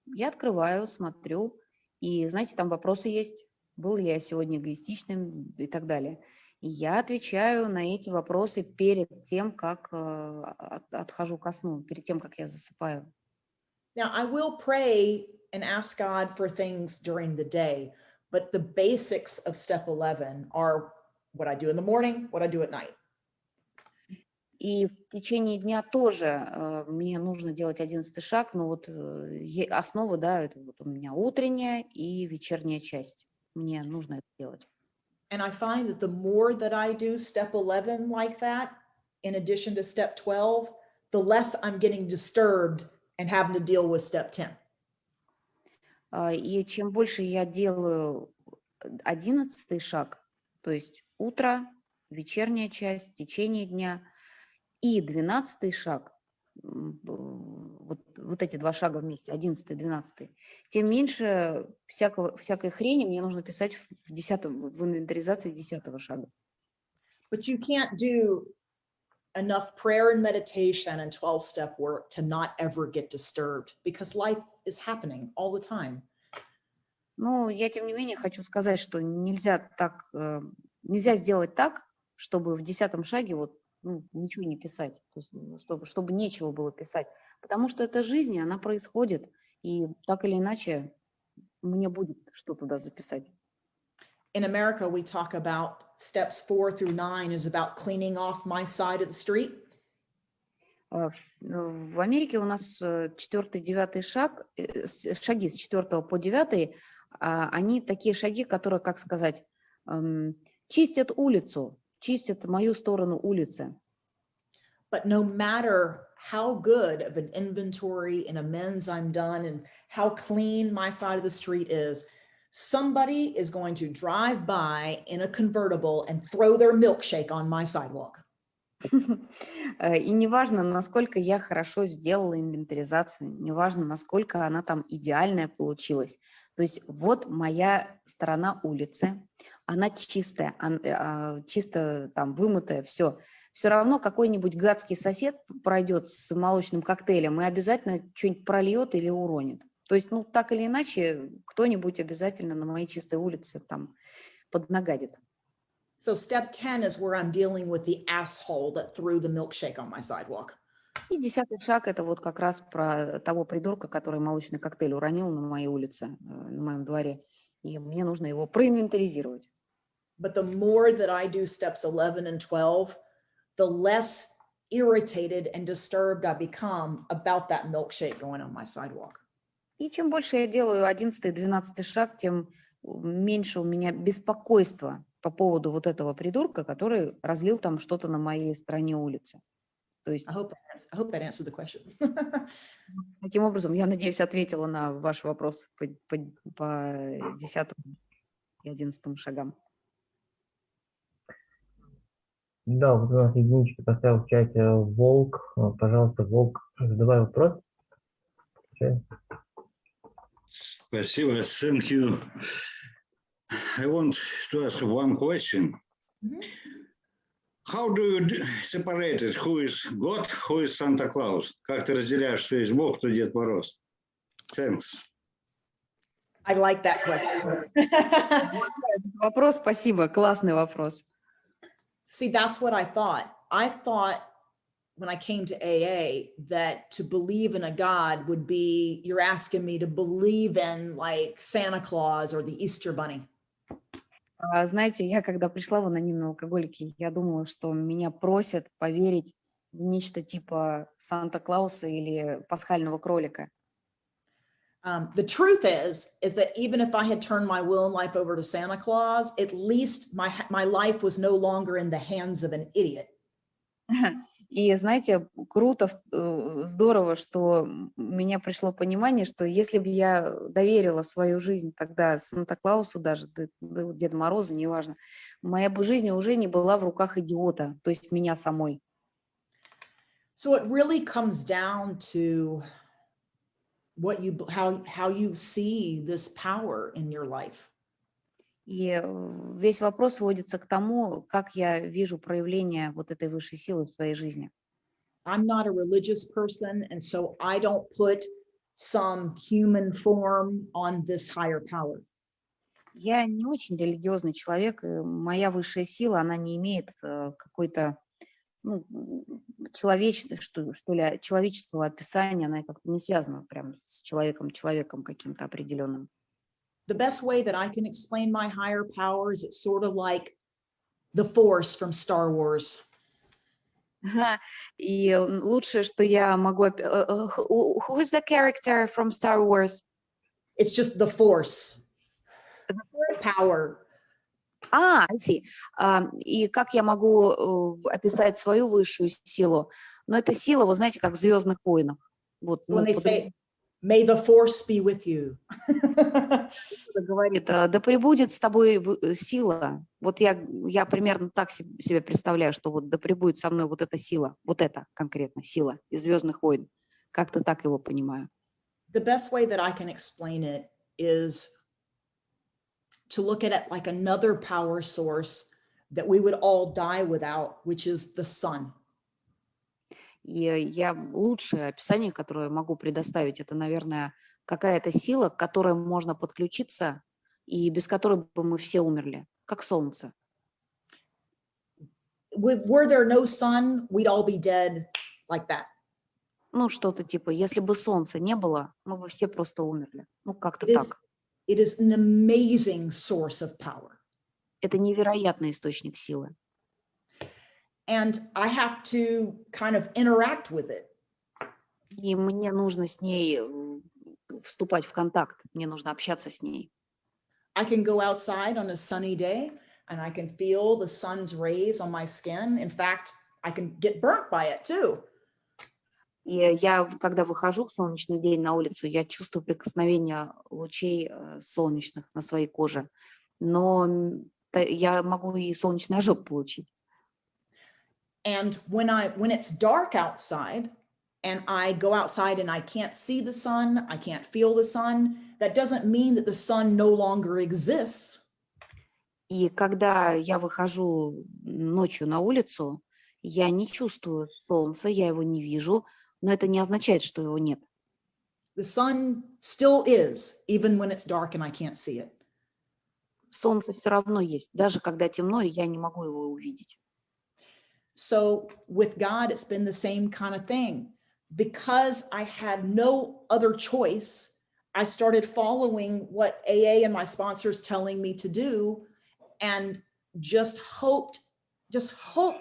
я открываю, смотрю, и, знаете, там вопросы есть. Был ли я сегодня эгоистичным и так далее. И я отвечаю на эти вопросы перед тем, как отхожу ко сну, перед тем, как я засыпаю. Now, I will pray and ask God for things during the day, but the basics of step 11 are what I do in the morning, what I do at night. И в течение дня тоже мне нужно делать 11-й шаг, но вот основа, да, это вот у меня утренняя и вечерняя часть. Мне нужно это делать. And I find that the more that I do step 11 like that, in addition to step 12, the less I'm getting disturbed and having to deal with step 10. И чем больше я делаю 11-й шаг, то есть утро, вечерняя часть, в течение дня. И 12-й шаг, вот эти два шага вместе, 11-й, 12-й, тем меньше всякой хрени мне нужно писать в инвентаризации 10-го шага. But you can't do enough prayer and meditation and 12-step work to not ever get disturbed because life is happening all the time. Но я, тем не менее, хочу сказать, что нельзя сделать так, чтобы в 10-м шаге ничего не писать, то есть, чтобы нечего было писать. Потому что это жизнь, и она происходит, и так или иначе мне будет что туда записать. In America, we talk about steps 4 through 9 is about cleaning off my side of the street. В Америке у нас 4-й, 9-й шаг, шаги с 4 по 9, они такие шаги, которые, как сказать, чистят улицу, чистят мою сторону улицы. But no matter how good of an inventory and amends I'm done and how clean my side of the street is, somebody is going to drive by in a convertible and throw their milkshake on my sidewalk. И неважно, насколько я хорошо сделала инвентаризацию, неважно, насколько она там идеальная получилась. То есть вот моя сторона улицы, она чистая, чисто там вымытая, все. Все равно какой-нибудь гадский сосед пройдет с молочным коктейлем и обязательно что-нибудь прольет или уронит. То есть, так или иначе, кто-нибудь обязательно на моей чистой улице там поднагадит. So step 10 is where I'm dealing with the asshole that threw the milkshake on my sidewalk. И 10-й шаг – это вот как раз про того придурка, который молочный коктейль уронил на моей улице, на моем дворе. И мне нужно его проинвентаризировать. But the more that I do steps 11 and 12, the less irritated and disturbed I become about that milkshake going on my sidewalk. И чем больше я делаю 11-й, 12-й шаг, тем меньше у меня беспокойства по поводу вот этого придурка, который разлил там что-то на моей стороне улицы. То есть, I hope that answered the question. таким образом, я надеюсь, ответила на ваш вопрос по 10 и 11 шагам. Да, вот у нас единички поставил в чате Волк. Пожалуйста, Волк, задавай вопрос. Спасибо. Thank you. I want to ask one question. Mm-hmm. How do you separate it? Who is God, who is Santa Claus? Как ты разделяешь, что есть Бог, кто Дед Мороз? Thanks. I like that question. Вопрос, спасибо, классный вопрос. See, that's what I thought. I thought when I came to AA that to believe in a God would be, you're asking me to believe in like Santa Claus or the Easter Bunny. Знаете, я когда пришла в анонимные алкоголики, я думала, что меня просят поверить в нечто типа Санта-Клауса или пасхального кролика. The truth is that even if I had turned my will and life over to Santa Claus, at least my life was no longer in the hands of an idiot. И знаете, круто, здорово, что у меня пришло понимание, что если бы я доверила свою жизнь тогда Санта-Клаусу, даже Деду Морозу, неважно, моя бы жизнь уже не была в руках идиота, то есть меня самой. So it really comes down to how you see this power in your life. И весь вопрос сводится к тому, как я вижу проявление вот этой высшей силы в своей жизни. I'm not a religious person, and so I don't put some human form on this higher power. Я не очень религиозный человек, и моя высшая сила, она не имеет какой-то человеческого описания, она как-то не связана прям с человеком каким-то определенным. The best way that I can explain my higher power is it's sort of like the Force from Star Wars. И лучшее, что я могу... Who is the character from Star Wars? It's just the Force. The power. I see. И как я могу описать свою высшую силу? Но это сила, вот знаете, как в «Звездных войнах». Вот, May the force be with you. Говорит, да пребудет с тобой сила. Вот я примерно так себе представляю, что вот да пребудет со мной вот эта сила, вот эта конкретно сила из «Звездных войн». Как-то так его понимаю. The best way that I can explain it is to look at it like another power source that we would all die without, which is the sun. И я лучшее описание, которое могу предоставить, это, наверное, какая-то сила, к которой можно подключиться, и без которой бы мы все умерли, как солнце. Were there no sun, we'd all be dead like that. Ну, что-то типа, если бы солнца не было, мы бы все просто умерли. Ну, как-то It is, так. it is an amazing source of power. Это невероятный источник силы. And I have to kind of interact with it. И мне нужно с ней вступать в контакт, мне нужно общаться с ней. I can go outside on a sunny day and I can feel the sun's rays on my skin. In fact, I can get burnt by it too. И я, когда выхожу в солнечный день на улицу, я чувствую прикосновение лучей солнечных на своей коже. Но я могу и солнечный ожог получить. And when it's dark outside and I go outside and I can't see the sun, I can't feel the sun, that doesn't mean that the sun no longer exists. И когда я выхожу ночью на улицу, я не чувствую солнца, я его не вижу, но это не означает, что его нет. The sun still is, even when it's dark and I can't see it. Солнце все равно есть, даже когда темно, и я не могу его увидеть. So with God, it's been the same kind of thing. Because I had no other choice, I started following what AA and my sponsors telling me to do, and just hoped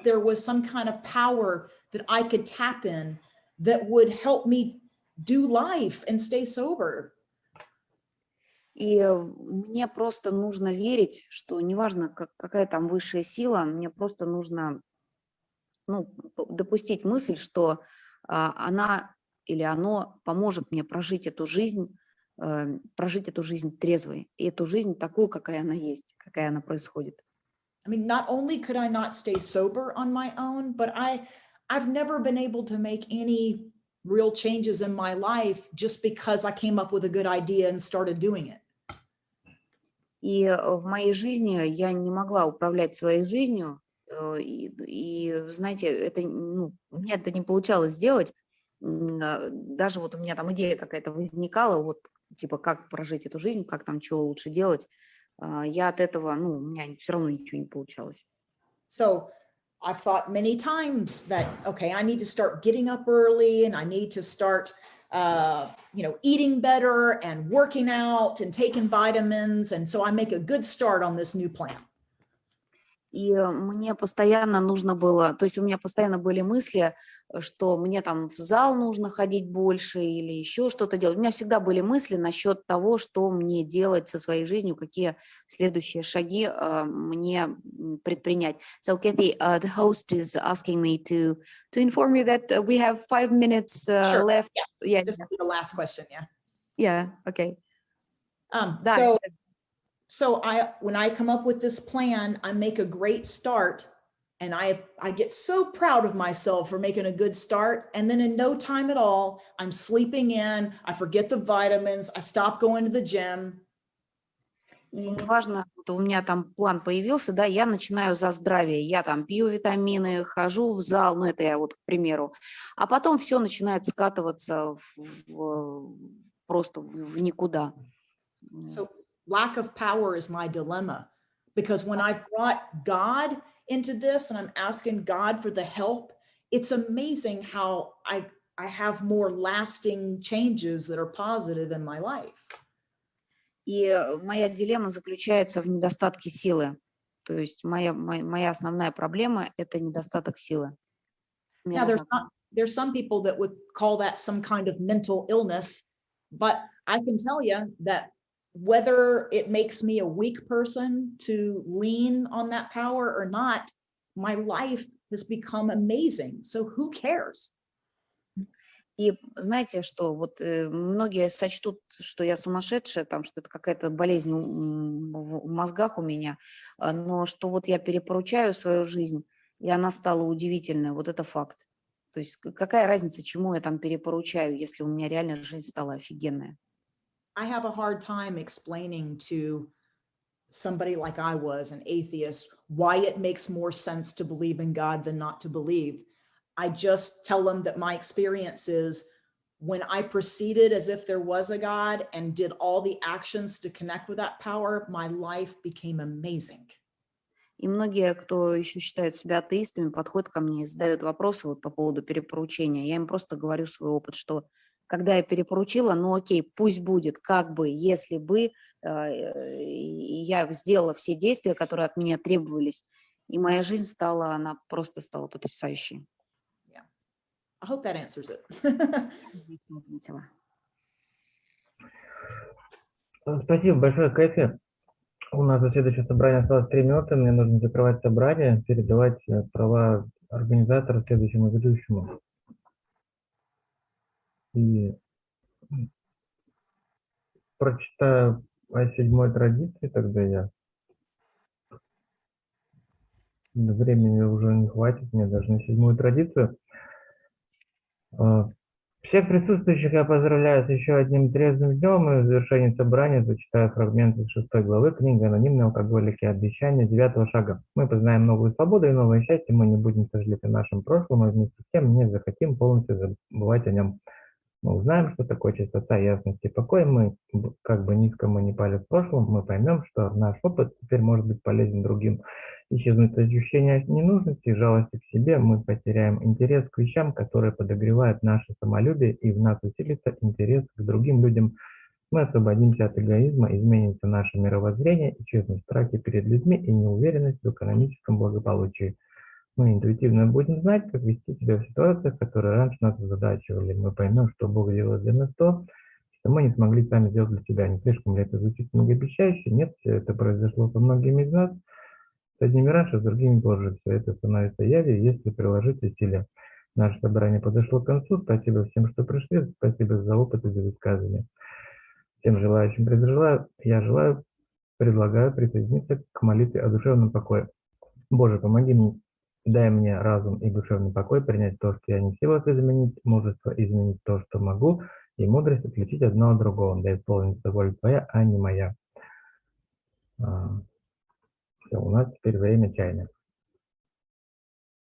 there was some kind of power that I could tap in that would help me do life and stay sober. И мне просто нужно верить, что неважно, какая там высшая сила, мне просто нужно допустить мысль, что она или оно поможет мне прожить эту жизнь трезвой, и эту жизнь такую, какая она есть, какая она происходит. I mean, not only could I not stay sober on my own, but I've never been able to make any real changes in my life just because I came up with a good idea and started doing it. И в моей жизни я не могла управлять своей жизнью, и знаете, у меня это не получалось сделать. Даже вот у меня там идея какая-то возникала, вот типа как прожить эту жизнь, как там чего лучше делать. Я от этого, у меня все равно ничего не получалось. So I've thought many times that, okay, I need to start getting up early and I need to start, eating better and working out and taking vitamins. And so I make a good start on this new plan. И мне постоянно нужно было, то есть у меня постоянно были мысли, что мне там в зал нужно ходить больше или еще что-то делать. У меня всегда были мысли насчет того, что мне делать со своей жизнью, какие следующие шаги мне предпринять. So, Kathy, the host is asking me to inform you that we have 5 minutes Sure. left. Yeah. This is the last question. Yeah. Yeah. Okay. So when I come up with this plan, I make a great start, and I get so proud of myself for making a good start. And then in no time at all, I'm sleeping in, I forget the vitamins, I stop going to the gym. И неважно, у меня там план появился, да, я начинаю за здравие, я там пью витамины, хожу в зал, это я вот, к примеру, а потом все начинает скатываться просто в никуда. So lack of power is my dilemma, because when I've brought God into this and I'm asking God for the help, it's amazing how I have more lasting changes that are positive in my life. И моя дилемма заключается в недостатке силы. То есть моя основная проблема – это недостаток силы. Now, there's some people that would call that some kind of mental illness, but I can tell you that whether it makes me a weak person to lean on that power or not, my life has become amazing. So who cares? И знаете, что вот многие сочтут, что я сумасшедшая, там, что это какая-то болезнь в мозгах у меня, но что вот я перепоручаю свою жизнь, и она стала удивительной, вот это факт. То есть какая разница, чему я там перепоручаю, если у меня реально жизнь стала офигенная. I have a hard time explaining to somebody like I was, an atheist, why it makes more sense to believe in God than not to believe. I just tell them that my experience is when I proceeded as if there was a God and did all the actions to connect with that power, my life became amazing. И многие, кто еще считают себя атеистами, подходят ко мне и задают вопросы вот по поводу перепоручения. Я им просто говорю свой опыт, что когда я перепоручила, ну окей, пусть будет, как бы, если бы я сделала все действия, которые от меня требовались, и моя жизнь стала, она просто стала потрясающей. Yeah. I hope that answers it. Спасибо большое, Кэффи. У нас до следующего собрания осталось 3 минуты. Мне нужно закрывать собрание, передавать права организатора следующему ведущему. И прочитаю о 7-й традиции, тогда я. Времени уже не хватит, мне даже на 7-ю традицию. Всех присутствующих я поздравляю с еще одним трезвым днем, и в завершении собрания зачитаю фрагмент из 6 главы книги «Анонимные алкоголики. Объявления 9-го шага». Мы познаем новую свободу и новое счастье, мы не будем сожалеть о нашем прошлом, и вместе с тем не захотим полностью забывать о нем. Мы узнаем, что такое чистота, ясность и покой. Мы, как бы низко мы ни пали в прошлом, мы поймем, что наш опыт теперь может быть полезен другим. Исчезнут ощущения ненужности и жалости к себе, мы потеряем интерес к вещам, которые подогревают наше самолюбие, и в нас усилится интерес к другим людям. Мы освободимся от эгоизма, изменится наше мировоззрение, исчезнут страхи перед людьми и неуверенность в экономическом благополучии. Мы интуитивно будем знать, как вести себя в ситуациях, которые раньше нас озадачивали. Мы поймем, что Бог делает для нас то, что мы не смогли сами сделать для себя. Не слишком ли это звучит многообещающе? Нет, все это произошло со многими из нас. С одними раньше, с другими позже. Все это становится явью, если приложить усилия. Наше собрание подошло к концу. Спасибо всем, что пришли. Спасибо за опыт и за высказывания. Всем желающим предлагаю присоединиться к молитве о душевном покое. Боже, помоги мне. Дай мне разум и душевный покой принять то, что я не в силах изменить, мужество изменить то, что могу, и мудрость отличить одно от другого. Да исполнится воля Твоя, а не моя. Все, у нас теперь время чайное.